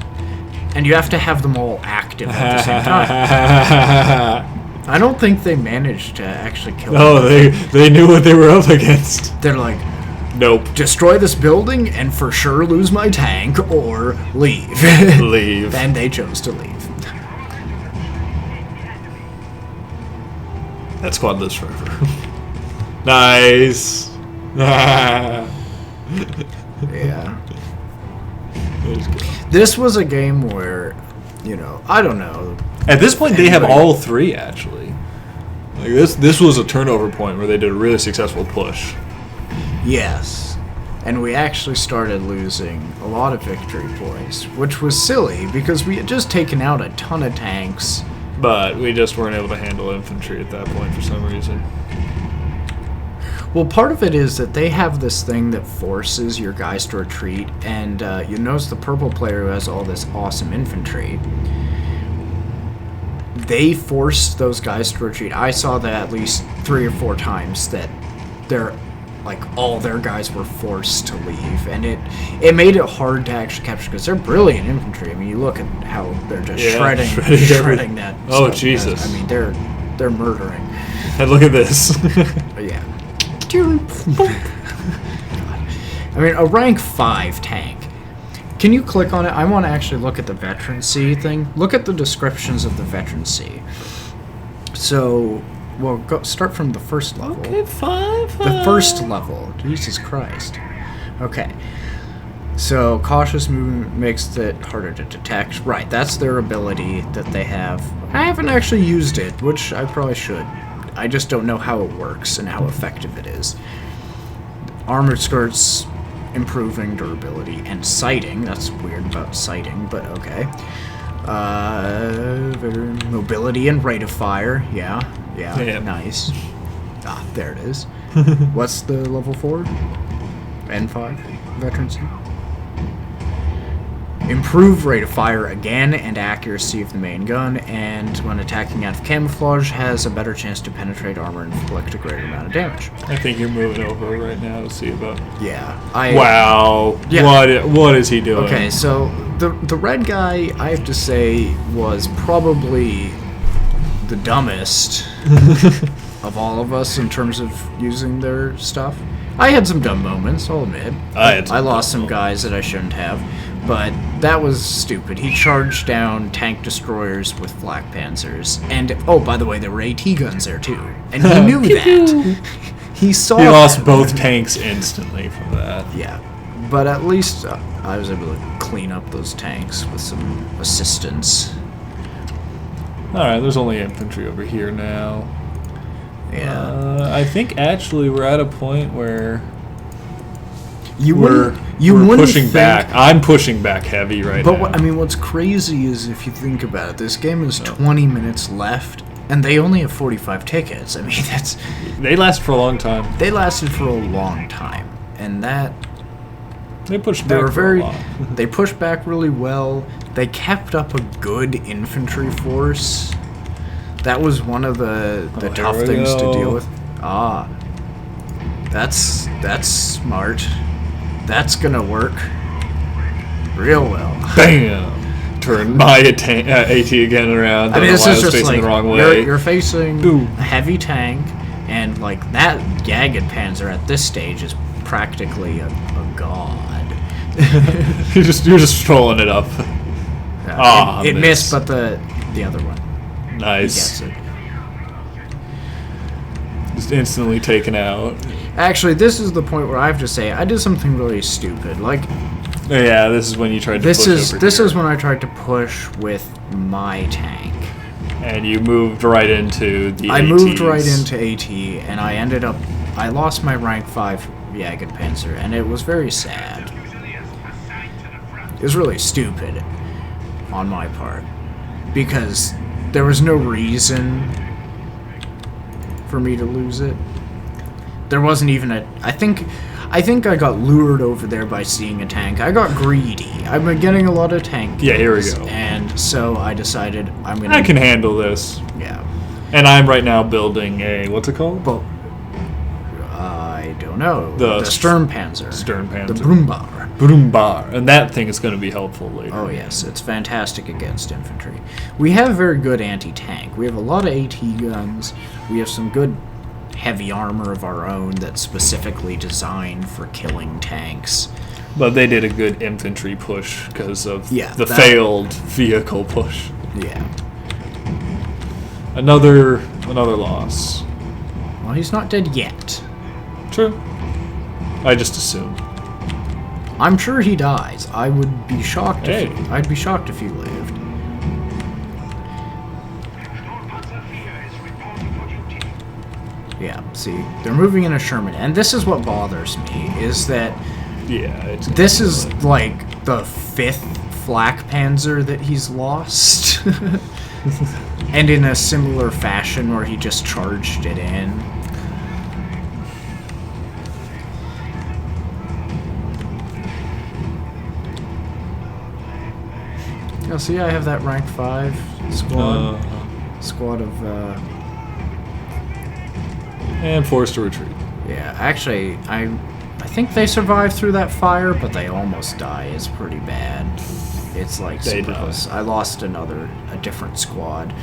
and you have to have them all active at the same time. I don't think they managed to actually kill Oh, him. they knew what they were up against. They're like, Nope. destroy this building and for sure lose my tank or leave. Leave. And they chose to leave. That squad lives forever. Nice. Yeah. This was a game where, I don't know. At this point, they have Anybody- all three actually. Like this was a turnover point where they did a really successful push. Yes. And we actually started losing a lot of victory points, which was silly because we had just taken out a ton of tanks. But we just weren't able to handle infantry at that point for some reason. Well, part of it is that they have this thing that forces your guys to retreat, and you notice the purple player who has all this awesome infantry. They forced those guys to retreat. I saw that at least 3 or 4 times that their like all their guys were forced to leave, and it made it hard to actually capture because they're brilliant infantry. I mean, you look at how they're just shredding that. Oh, stuff. Jesus! I mean, they're murdering. And look at this. Yeah. I mean, a rank 5 tank. Can you click on it? I want to actually look at the veterancy thing. Look at the descriptions of the veterancy. So, well, start from the first level. Okay, 5. The first level. Jesus Christ. Okay. So, cautious movement makes it harder to detect. Right, that's their ability that they have. I haven't actually used it, which I probably should. I just don't know how it works and how effective it is. Armored skirts, improving durability and sighting. That's weird about sighting, but okay. Mobility and rate of fire. Yeah, nice. Ah, there it is. What's the level 4? N5 veterancy. Improve rate of fire again and accuracy of the main gun, and when attacking out of camouflage, has a better chance to penetrate armor and inflict a greater amount of damage. I think you're moving over right now to see about. Yeah. Wow. Yeah. What is he doing? Okay, so the red guy, I have to say, was probably the dumbest of all of us in terms of using their stuff. I had some dumb moments, I'll admit. I lost some guys that I shouldn't have, but that was stupid. He charged down tank destroyers with flak panzers, and oh, by the way, there were AT guns there too, and he knew that. He saw. He lost both tanks instantly from that. Yeah, but at least I was able to clean up those tanks with some assistance. All right, there's only infantry over here now. Yeah. I think actually we're at a point where we're pushing back. I'm pushing back heavy right now. But I mean, what's crazy is if you think about it, this game is 20 minutes left, and they only have 45 tickets. I mean, they last for a long time. They lasted for a long time, and that they pushed back. A lot. They pushed back really well. They kept up a good infantry force. That was one of the tough things to deal with. Ah, that's smart. That's gonna work real well. Bam! Turn my AT again around. I mean, this is just like the wrong way. You're facing a heavy tank, and like that Jagged Panzer at this stage is practically a god. you're just trolling it up. It missed, but the other one. Nice. Just instantly taken out. Actually, this is the point where I have to say I did something really stupid. Like, yeah, this is when you tried to push over This here. is when I tried to push with my tank. And you moved right into the I ATs. moved right into AT, and I lost my rank 5 Jagged Panzer, and it was very sad. It was really stupid on my part, because there was no reason for me to lose it. There wasn't even I think I got lured over there by seeing a tank. I got greedy. I've been getting a lot of tank kills, Yeah, here we go. And so I decided I can handle this. Yeah. And I'm right now building a, what's it called? But I don't know. The Sturmpanzer. Sturmpanzer. The Brummbauer. Brummbauer. And that thing is going to be helpful later. Oh yes, it's fantastic against infantry. We have very good anti-tank. We have a lot of AT guns. We have some good heavy armor of our own that's specifically designed for killing tanks. But they did a good infantry push because of the failed vehicle push. Yeah. Another loss. Well, he's not dead yet. True. I just assumed. I'm sure he dies. I would be shocked Hey. I'd be shocked if he lived. Yeah, see, they're moving in a Sherman, and this is what bothers me, is that this is like the 5th flak panzer that he's lost. And in a similar fashion where he just charged it in. Oh, see, I have that rank 5 squad of And forced to retreat. Yeah, actually, I think they survived through that fire, but they almost die. It's pretty bad. It's like They super die. close. I lost a different squad.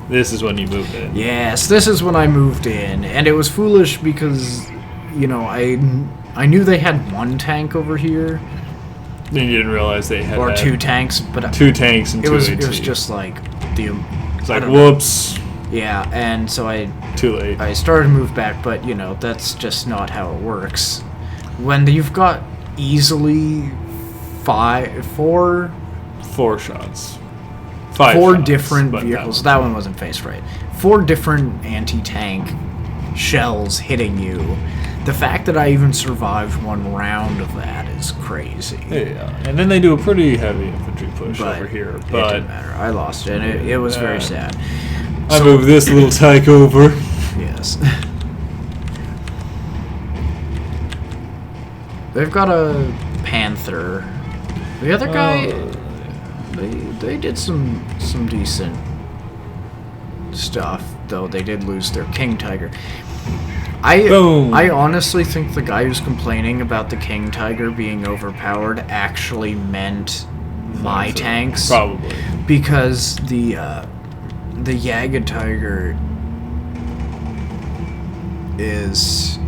This is when you moved in. Yes, this is when I moved in, and it was foolish because, you know, I knew they had one tank over here, Then you didn't realize they had or that. 2 tanks, but 2 tanks and it 2 was AT. it was just like the. It's I like, don't know. whoops, Yeah, and so too late. I started to move back, but you know that's just not how it works. When you've got easily 4 shots. 5 4 shots, different but vehicles. That one wasn't face right. 4 different anti-tank shells hitting you. The fact that I even survived 1 round of that is crazy. Yeah, and then they do a pretty heavy infantry push But over here. it But didn't matter. I lost it, and it was very sad. I moved this little tank over. Yes. They've got a Panther. The other guy, they did some decent stuff, though they did lose their King Tiger. Boom. I honestly think the guy who's complaining about the King Tiger being overpowered actually meant my tanks. Probably. Because the Jagged Tiger is,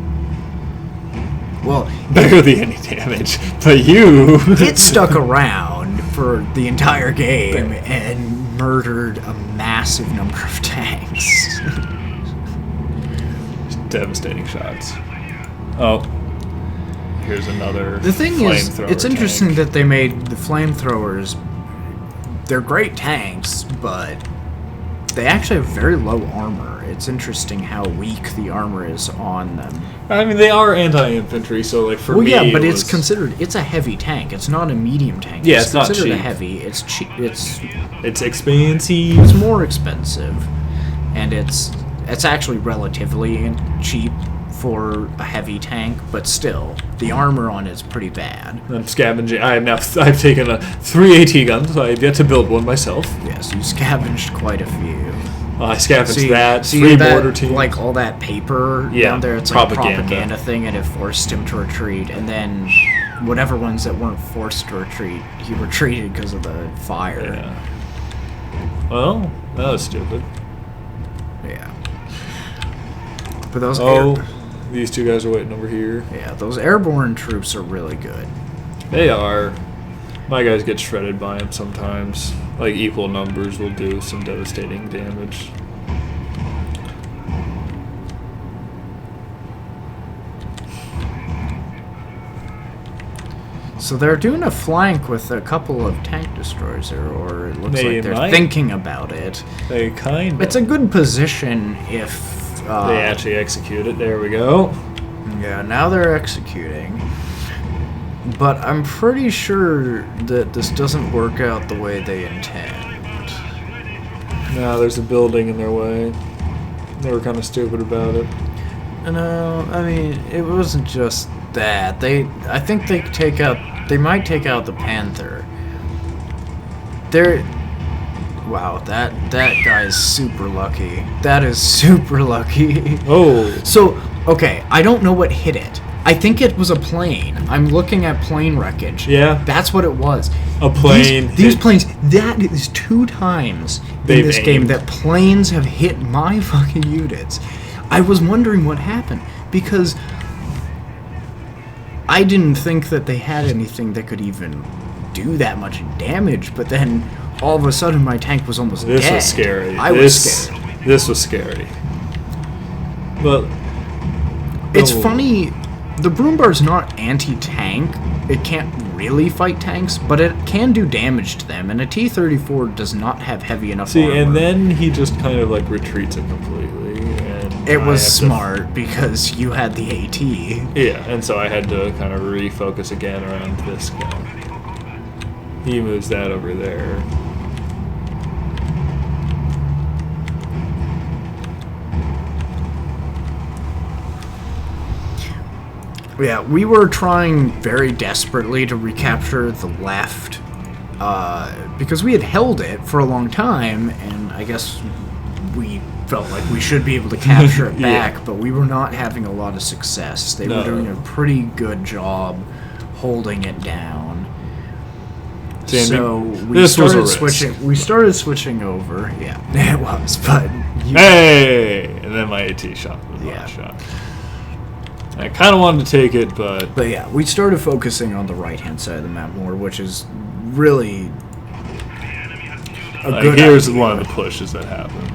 well, Barely any damage. But you... it stuck around for the entire game and murdered a massive number of tanks. Devastating shots. Oh. Here's another The thing is, flamethrower it's interesting tank. that they made the flamethrowers. They're great tanks, but they actually have very low armor. It's interesting how weak the armor is on them. I mean, they are anti-infantry, so like for Well, me, yeah, but it it's was- considered. It's a heavy tank. It's not a medium tank. Yeah, it's not considered a cheap. heavy. It's cheap. It's expensive. It's more expensive, and it's actually relatively cheap for a heavy tank, but still, the armor on it's pretty bad. I'm scavenging. I've taken 3 AT guns. I have yet to build one myself. Yes, you scavenged quite a few. I scavenged See that. see 3 that, mortar teams. like all that paper Yeah, down there. It's like a propaganda. propaganda thing, and it forced him to retreat. And then, whatever ones that weren't forced to retreat, he retreated because of the fire. Yeah. Well, that was stupid. Yeah. But those These 2 guys are waiting over here. those airborne troops are really good. They are. My guys get shredded by them sometimes. Like equal numbers will do some devastating damage. So they're doing a flank with a couple of tank destroyers there, or it looks They like they're might. thinking about it. They kind of. It's a good position if... They actually execute it. There we go. Yeah, now they're executing. But I'm pretty sure that this doesn't work out the way they intend. Now there's a building in their way. They were kind of stupid about it. No, I mean, it wasn't just that. I think they might take out the Panther. Wow, that guy's super lucky. That is super lucky. Oh. So, okay, I don't know what hit it. I think it was a plane. I'm looking at plane wreckage. Yeah. That's what it was. A plane These hit- planes, that is 2 times in They've this game aimed. that planes have hit my fucking units. I was wondering what happened because I didn't think that they had anything that could even do that much damage, but then all of a sudden my tank was almost This dead. was scary. I was scared. This was scary. But It's Oh. funny, the Broombar's not anti-tank. It can't really fight tanks, but it can do damage to them, and a T-34 does not have heavy enough see, armor. and then he just kind of like retreats it completely. And It I was have to- smart because you had the AT. Yeah, and so I had to kind of refocus again around this guy. He moves that over there. Yeah, we were trying very desperately to recapture the left because we had held it for a long time, and I guess we felt like we should be able to capture it Yeah. back, but we were not having a lot of success. They No. were doing a pretty good job holding it down. See, So we this was a started risk. switching. We started switching over. Yeah, it was. But Hey! And then my AT shot was the Yeah. last shot. I kind of wanted to take it, but yeah, we started focusing on the right hand side of the map more, which is really a like, good here's idea. one of the pushes that happened.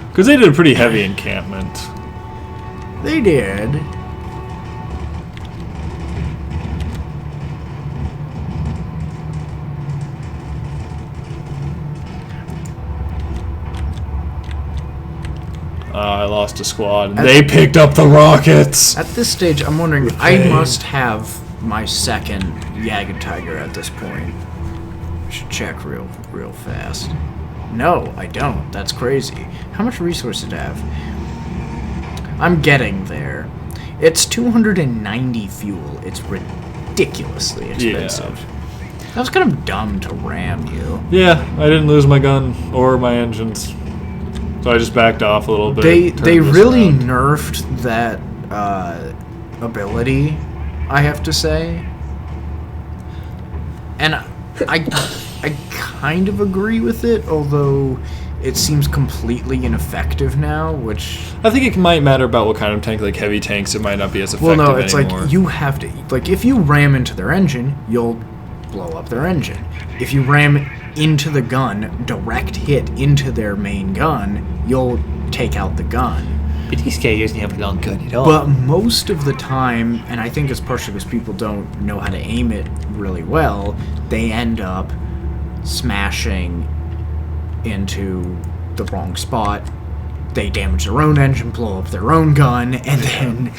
Because they did a pretty heavy encampment. They did. I lost a squad, and they picked up the rockets. At this stage, I'm wondering. Okay. I must have my second Jagged Tiger at this point. Should check real fast. No, I don't. That's crazy. How much resources do I have? I'm getting there. It's 290 fuel. It's ridiculously expensive. That was kind of dumb to ram you. Yeah, I didn't lose my gun or my engines, so I just backed off a little bit. They turned this really around. nerfed that ability, I have to say. And I kind of agree with it, although it seems completely ineffective now, which... I think it might matter about what kind of tank. Like heavy tanks, it might not be as Well, effective no, it's anymore. like you have to... Like, if you ram into their engine, you'll blow up their engine. If you ram into the gun, direct hit into their main gun, you'll take out the gun. But this guy doesn't have a long gun at all. But most of the time, and I think it's partially because people don't know how to aim it really well, they end up smashing into the wrong spot. They damage their own engine, blow up their own gun, and then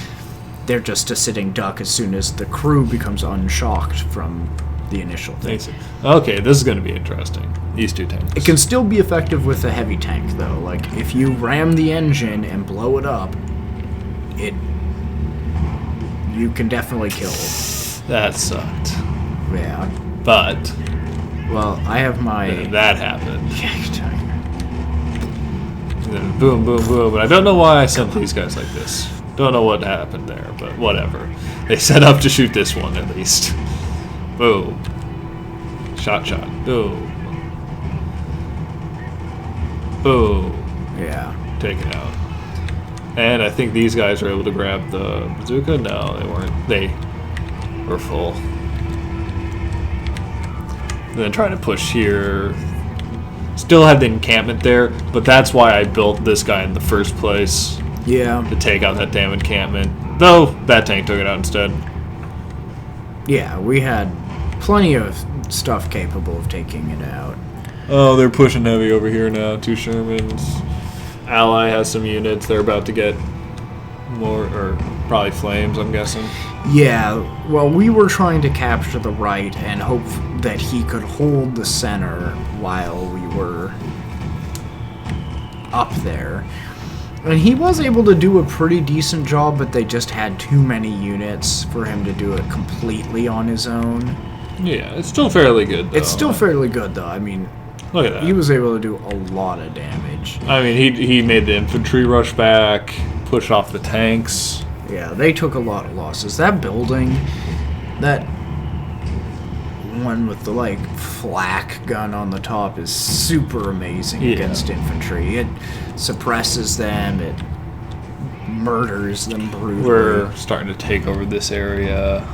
they're just a sitting duck as soon as the crew becomes unshocked from the initial thing. Okay, this is going to be interesting. These two tanks. It can still be effective with a heavy tank, though. Like, if you ram the engine and blow it up, you can definitely kill. That sucked. Yeah. But Well, I have my... that happened. Jagged Tiger. And then boom, boom, boom. But I don't know why I sent these guys like this. Don't know what happened there, but whatever. They set up to shoot this one at least. Boom. Shot. Boom. Boom. Yeah. Take it out. And I think these guys were able to grab the bazooka. No, they weren't. They were full. And then trying to push here. Still had the encampment there, but that's why I built this guy in the first place, Yeah. to take out that damn encampment. Though that tank took it out instead. Yeah, we had plenty of stuff capable of taking it out. Oh, they're pushing heavy over here now. 2 Shermans. Ally has some units. They're about to get more, or probably flames, I'm guessing. Yeah, well, we were trying to capture the right and hope that he could hold the center while we were up there. And he was able to do a pretty decent job, but they just had too many units for him to do it completely on his own. Yeah, it's still fairly good, though. It's still fairly good, though. I mean, Look at that. he was able to do a lot of damage. I mean, he made the infantry rush back, pushed off the tanks. Yeah, they took a lot of losses. That building, that one with the, like, flak gun on the top is super amazing Yeah. against infantry. It suppresses them, it murders them brutally. We're starting to take over this area.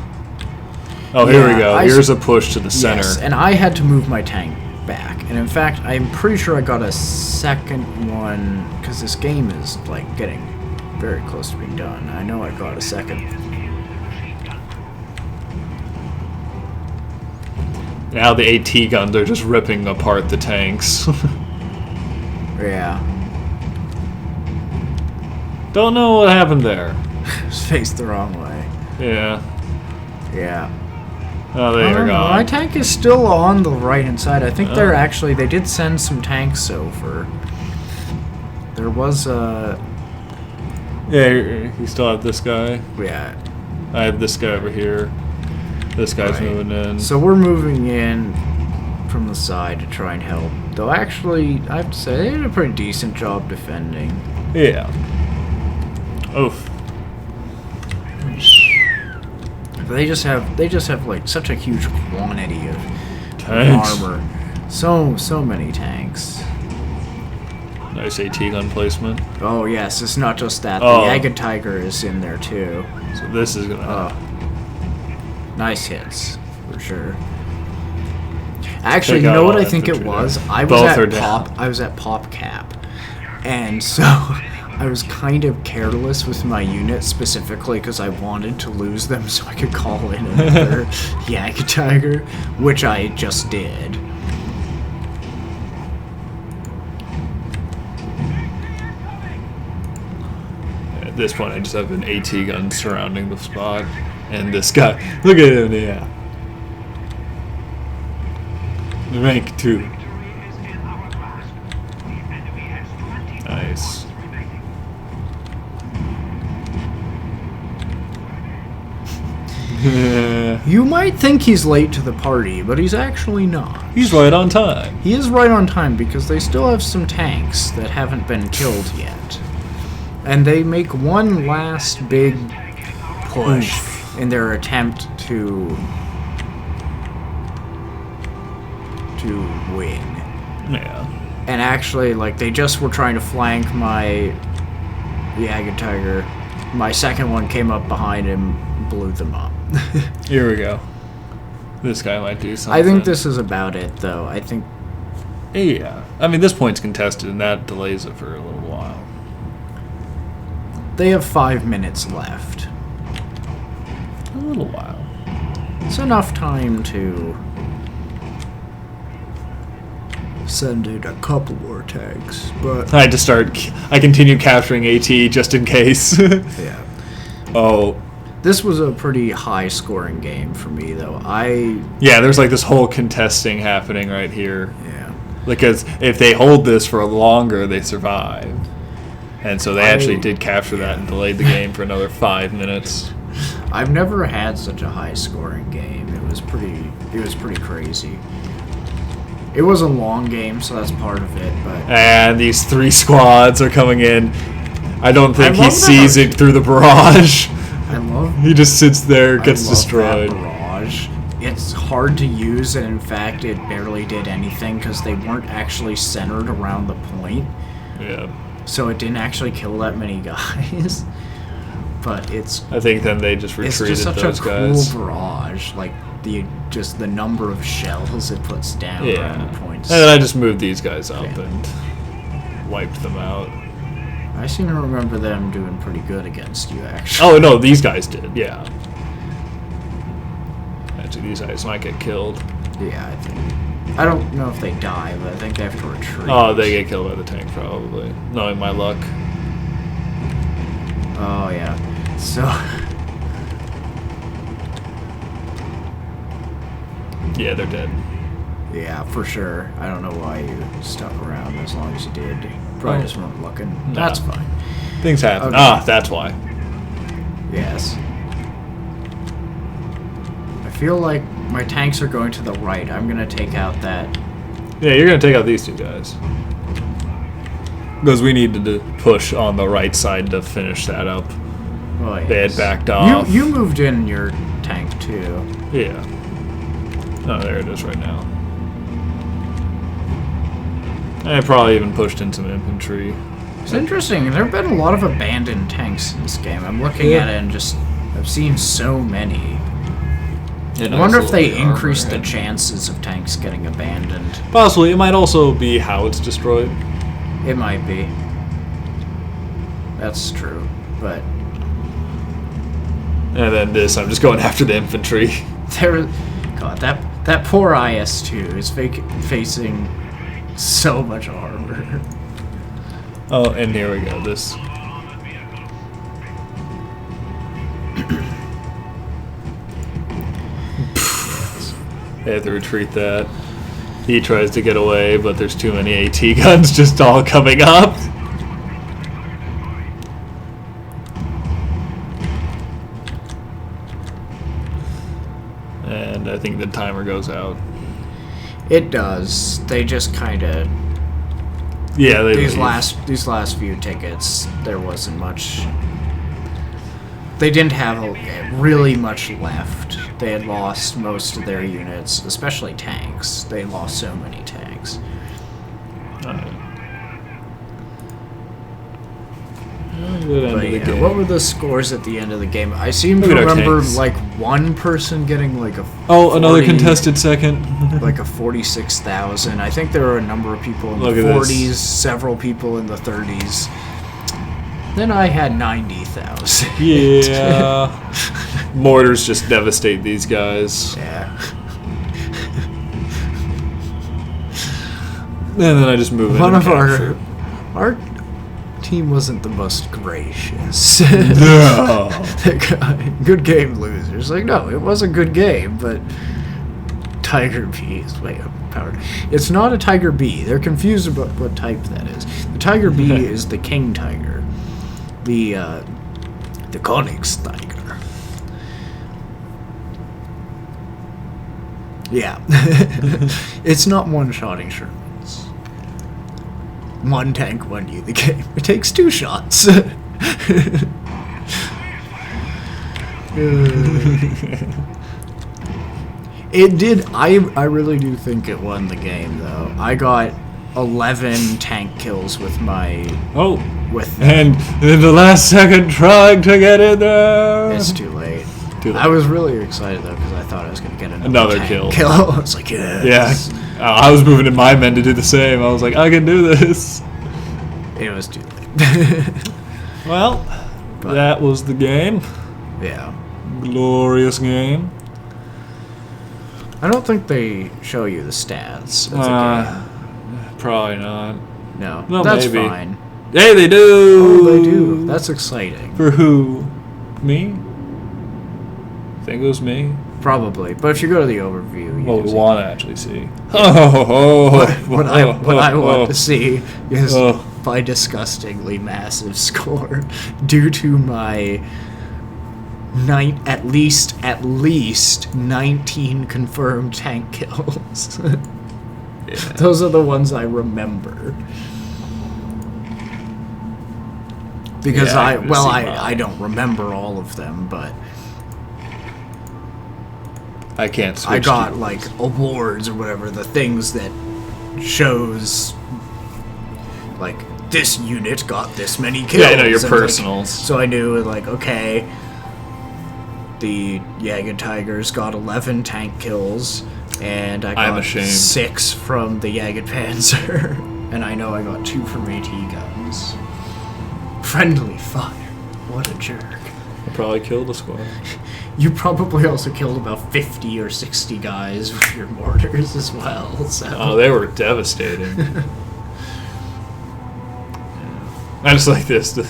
Oh, here we Yeah, go. Here's a push to the center. Yes, and I had to move my tank back. And in fact, I'm pretty sure I got a second one, because this game is, like, getting very close to being done. I know I got a second. Now the AT guns are just ripping apart the tanks. Yeah. Don't know what happened there. It's faced the wrong way. Yeah. Yeah. Oh, they I are don't know. My gone. tank is still on the right-hand side. I think they're actually... They did send some tanks over. There was a... Yeah, you still have this guy. Yeah. I have this guy over here. This guy's Right. moving in. So we're moving in. from the side to try and help. Though actually, I have to say, they did a pretty decent job defending. Yeah. Oof. But they just have like such a huge quantity of Tanks. armor. So many tanks. Nice AT gun placement. Oh yes, it's not just that. Oh. The Jagged Tiger is in there too. So this is gonna. Nice hits for sure. Actually, Take you out know what all I think it infantry was? there. I was Both are at down. I was at Pop Cap, and so I was kind of careless with my unit specifically because I wanted to lose them so I could call in another Jagged Tiger, which I just did. At this point, I just have an AT gun surrounding the spot, and this guy. Look at him, yeah. Rank 2. Nice. You might think he's late to the party, but he's actually not. He's right on time. He is right on time because they still have some tanks that haven't been killed yet. And they make one last big push in their attempt to win. Yeah. And actually, like, they just were trying to flank my Jagged Tiger. My second one came up behind him, blew them up. Here we go. This guy might do something. I think this is about it, though. I think Yeah. I mean, this point's contested, and that delays it for a little while. they have 5 minutes left. A little while. It's enough time to send in a couple more tanks, but I just I continue capturing AT just in case. yeah. Oh. This was a pretty high-scoring game for me, though. Yeah, there's like this whole contesting happening right here. Yeah. Because if they hold this for longer, they survive. And so they actually did capture that and delayed the game for another 5 minutes. I've never had such a high-scoring game. It was pretty crazy. It was a long game, so that's part of it, but And these 3 squads are coming in. I don't think he love sees that. it through the barrage. I love He just sits there, gets I love destroyed. That barrage. It's hard to use, and in fact, it barely did anything because they weren't actually centered around the point, Yeah. so it didn't actually kill that many guys. But it's I think then they just it's retreated just such those a cool guys. barrage, like the number of shells it puts down Yeah. around the points. And then I just moved these guys up Yeah. and wiped them out. I seem to remember them doing pretty good against you, actually. Oh no, these guys did, yeah. Actually, these guys might get killed. Yeah, I think. I don't know if they die, but I think they have to retreat. Oh, they get killed by the tank probably. Knowing my luck. Oh yeah. So Yeah, they're dead. yeah, for sure. I don't know why you stuck around as long as you did. Probably Oh. just weren't looking. Nah. That's fine. Things happen. Okay. Ah, that's why. Yes. I feel like my tanks are going to the right. I'm gonna take out that. Yeah, you're gonna take out these 2 guys. Because we need to push on the right side to finish that up. Oh, yes. They had backed off. You moved in your tank too. Yeah. Oh, there it is right now. I probably even pushed in some infantry. It's interesting. There have been a lot of abandoned tanks in this game. I'm looking Yeah. at it and just I've seen so many. Yeah, I wonder if they absolutely increased the armor. chances of tanks getting abandoned. Possibly. It might also be how it's destroyed. It might be. That's true. But And then this, I'm just going after the infantry. there, God, that poor IS-2 is facing so much armor. Oh, and here we go. This. They have to retreat that. He tries to get away, but there's too many AT guns just all coming up. And I think the timer goes out. It does. They just kind of Yeah, they these leave. last few tickets. There wasn't much. They didn't have really much left. They had lost most of their units, especially tanks. They lost so many tanks. But yeah, what were the scores at the end of the game? I seem to Look at our remember tanks. like one person getting like a Another 40 contested second. like a 46,000. I think there were a number of people in Look the at this. 40s, several people in the 30s. Then I had 90,000. Yeah. Mortars just devastate these guys. Yeah. And then I just move in. One and of capture. our team wasn't the most gracious. No. Good game, losers. Like, no, it was a good game, but Tiger B is way overpowered. It's not a Tiger B. They're confused about what type that is. The Tiger B is the King Tiger. The Königstiger. Yeah. It's not one-shotting Shermans. One tank won you the game. It takes 2 shots. It did. I really do think it won the game, though. I got 11 tank kills with my... Oh. With And in the last second trying to get in there. It's too late. Too late. I was really excited, though, because I thought I was going to get Another tank kill. I was like, yes. Yeah. I was moving in my men to do the same. I was like, I can do this. It was too late. Well, that was the game. Yeah. Glorious game. I don't think they show you the stats. It's a Probably not. game. No. well, That's maybe. fine. Hey, they do. Oh, they do. That's exciting. For who? Me? Think it was me. Probably. But if you go to the overview, you Well, can we see want to actually see. Oh, what I want to see is Oh. my disgustingly massive score due to my at least 19 confirmed tank kills. Those are the ones I remember. Because Yeah, I can see I don't remember all of them, but I can't switch. I got to- like awards or whatever, the things that shows like this unit got this many kills. Yeah, I know your and, like, personals. so I knew like, okay, the Jagged Tigers got 11 tank kills, and I I'm got ashamed. 6 from the Jagged Panzer, and I know I got 2 from AT guns. Friendly fire. What a jerk. I probably killed a squad. You probably also killed about 50 or 60 guys with your mortars as well, so... Oh, they were devastating. Yeah. I just like this. The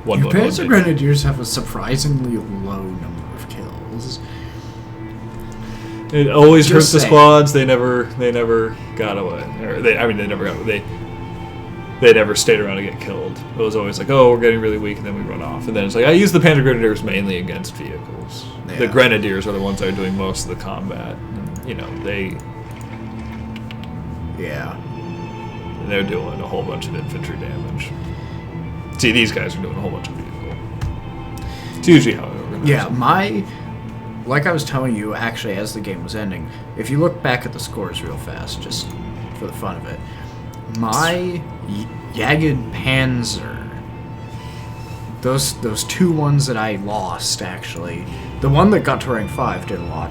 one Your one Panzer one. Grenadiers have a surprisingly low number of kills. It always Just hurts the saying. squads. They never got away. Or they never got away. They never stayed around to get killed. It was always like, oh, we're getting really weak, and then we run off. And then it's like, I use the Panzer Grenadiers mainly against vehicles. The Yeah. Grenadiers are the ones that are doing most of the combat. And, you know, Yeah. they're doing a whole bunch of infantry damage. See, these guys are doing a whole bunch of vehicle. It's usually how it organizes. Yeah, like I was telling you, actually, as the game was ending, if you look back at the scores real fast, just for the fun of it, my Jagged Panzer, those 2 ones that I lost, actually, the one that got to rank 5 did a lot.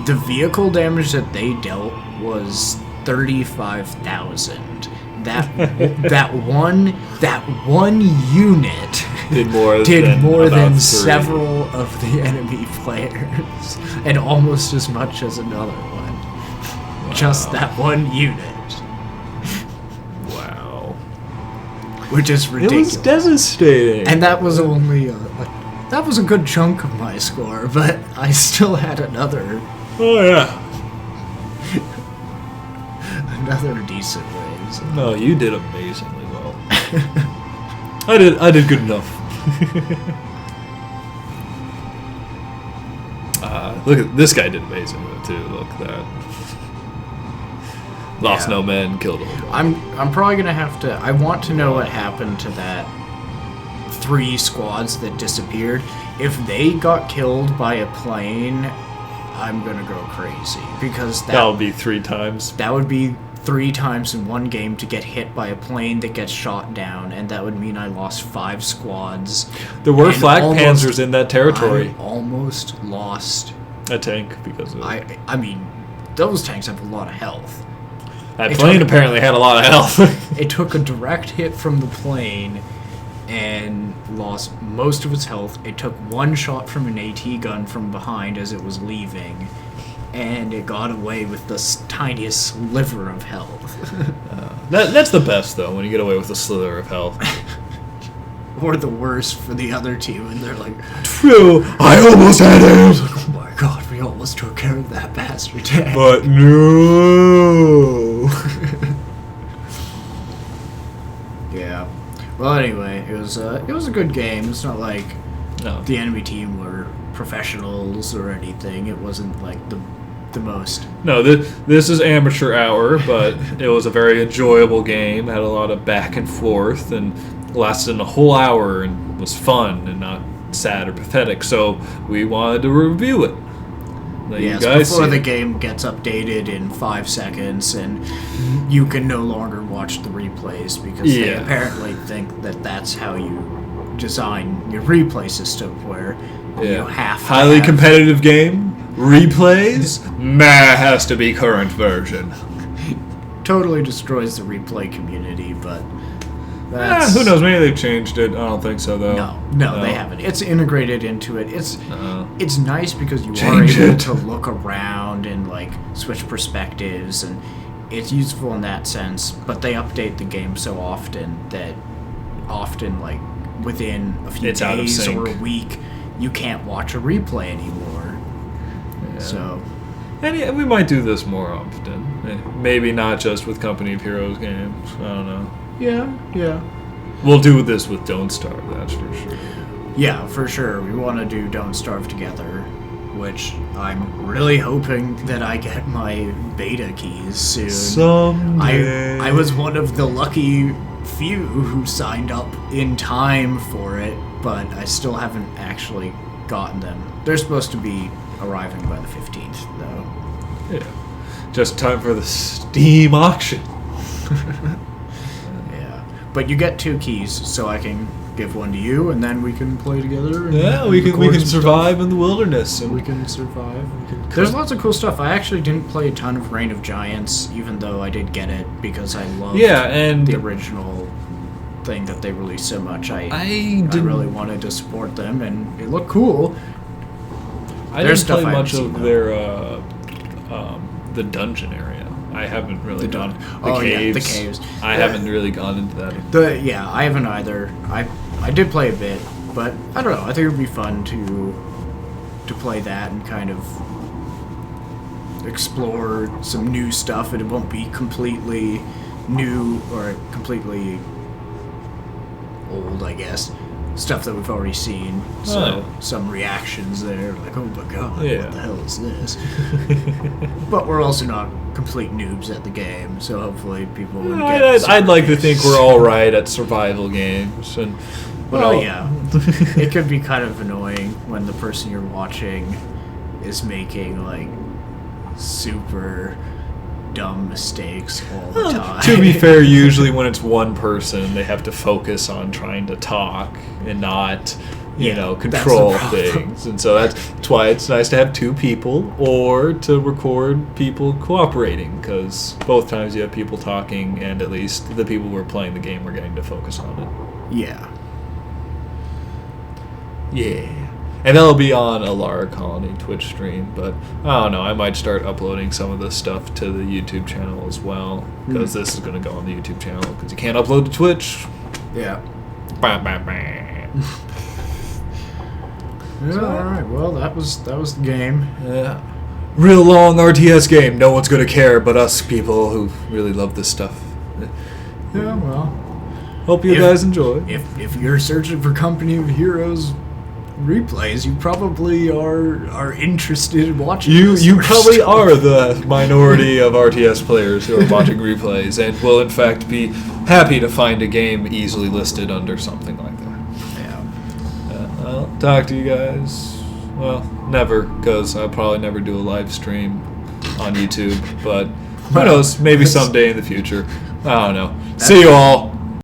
The vehicle damage that they dealt was 35,000. That one unit Did more more about than 3. several of the enemy players, and almost as much as another one. Just that one unit, Wow. which is It ridiculous. was devastating. And that was only that was a good chunk of my score, but I still had another oh yeah. decent raise. No, you did amazingly well. I did good enough. Look at this guy did amazing though too. Look at that. Lost Yeah. no men, killed a whole bunch. I'm probably gonna have to. I want to know what happened to that 3 squads that disappeared. If they got killed by a plane, I'm gonna go crazy because That'll be 3 times. that would be 3 times in one game to get hit by a plane that gets shot down, and that would mean I lost 5 squads. There were And flag almost- panzers in that territory. I almost lost. A tank because of it. I mean, those tanks have a lot of health. That it plane took- apparently had a lot of health. It took a direct hit from the plane and lost most of its health. It took 1 shot from an AT gun from behind as it was leaving, and it got away with the tiniest sliver of health. That's the best, though, when you get away with a slither of health. Or the worst for the other team, and they're like, True, I almost had it! oh my god, we almost took care of that bastard tank. But no! Yeah. Well, anyway, it was a good game. It's not like No. the enemy team were professionals or anything. It wasn't like the most. No, this is amateur hour, but it was a very enjoyable game. Had a lot of back and forth, and lasted a whole hour, and was fun and not sad or pathetic. So we wanted to review it. Let you Yes, guys before see the it. game gets updated in 5 seconds, and you can no longer watch the replays because they Yeah. apparently think that that's how you design your replay system, where you have to highly have- competitive game. Replays. Has to be current version. totally destroys the replay community, but that's Who knows? Maybe they've changed it. I don't think so, though. No, they haven't. It's integrated into it. It's nice because you are Change able it. to look around and like switch perspectives, and it's useful in that sense. But they update the game so often that like within a few It's out of days or a sync. week, you can't watch a replay anymore. So And yeah, we might do this more often. Maybe not just with Company of Heroes games. I don't know. yeah. We'll do this with Don't Starve, that's for sure. Yeah, for sure. We want to do Don't Starve together, which I'm really hoping that I get my beta keys soon. Someday. I was one of the lucky few who signed up in time for it, but I still haven't actually gotten them. They're supposed to be arriving by the 15th, though. Yeah. Just time for the Steam auction. Yeah. But you get 2 keys, so I can give one to you, and then we can play together. And Yeah, we record can some survive in the wilderness. stuff. And We can survive. There's lots of cool stuff. I actually didn't play a ton of Reign of Giants, even though I did get it because I loved Yeah, and the original thing that they released so much. I didn't- really wanted to support them, and it looked cool. I There's didn't play stuff I much haven't of seen, their the dungeon area. I haven't really The done dun- the oh, yeah, caves. the caves. I haven't really gone into that. I haven't either. I did play a bit, but I don't know. I think it would be fun to play that and kind of explore some new stuff, and it won't be completely new or completely old, I guess. Stuff that we've already seen. So Oh, yeah. some reactions there, like, oh my god, Yeah. what the hell is this? But we're also not complete noobs at the game, so hopefully people would get I'd like to think we're all right at survival games, and Well, yeah. It could be kind of annoying when the person you're watching is making, like, super dumb mistakes all the time. To be fair, usually when it's one person, they have to focus on trying to talk and not, Yeah, control that's the problem. things. And so that's why it's nice to have 2 people or to record people cooperating, because both times you have people talking, and at least the people who are playing the game are getting to focus on it. Yeah. Yeah. And that'll be on a Lara Colony Twitch stream, but I don't know, I might start uploading some of this stuff to the YouTube channel as well, because this is going to go on the YouTube channel, because you can't upload to Twitch. Yeah. Bah, bah, bah. Yeah, alright. Well, that was the game. Yeah. Real long RTS game, no one's going to care but us people who really love this stuff. Yeah, well. Hope you If- guys enjoy. If you're searching for Company of Heroes replays, you probably are interested in watching. You this you sort of probably stuff. are the minority of RTS players who are watching replays and will in fact be happy to find a game easily listed under something like that. Yeah. I'll talk to you guys. Well, never, because I'll probably never do a live stream on YouTube. But who knows? Maybe someday in the future. I don't know. See you all.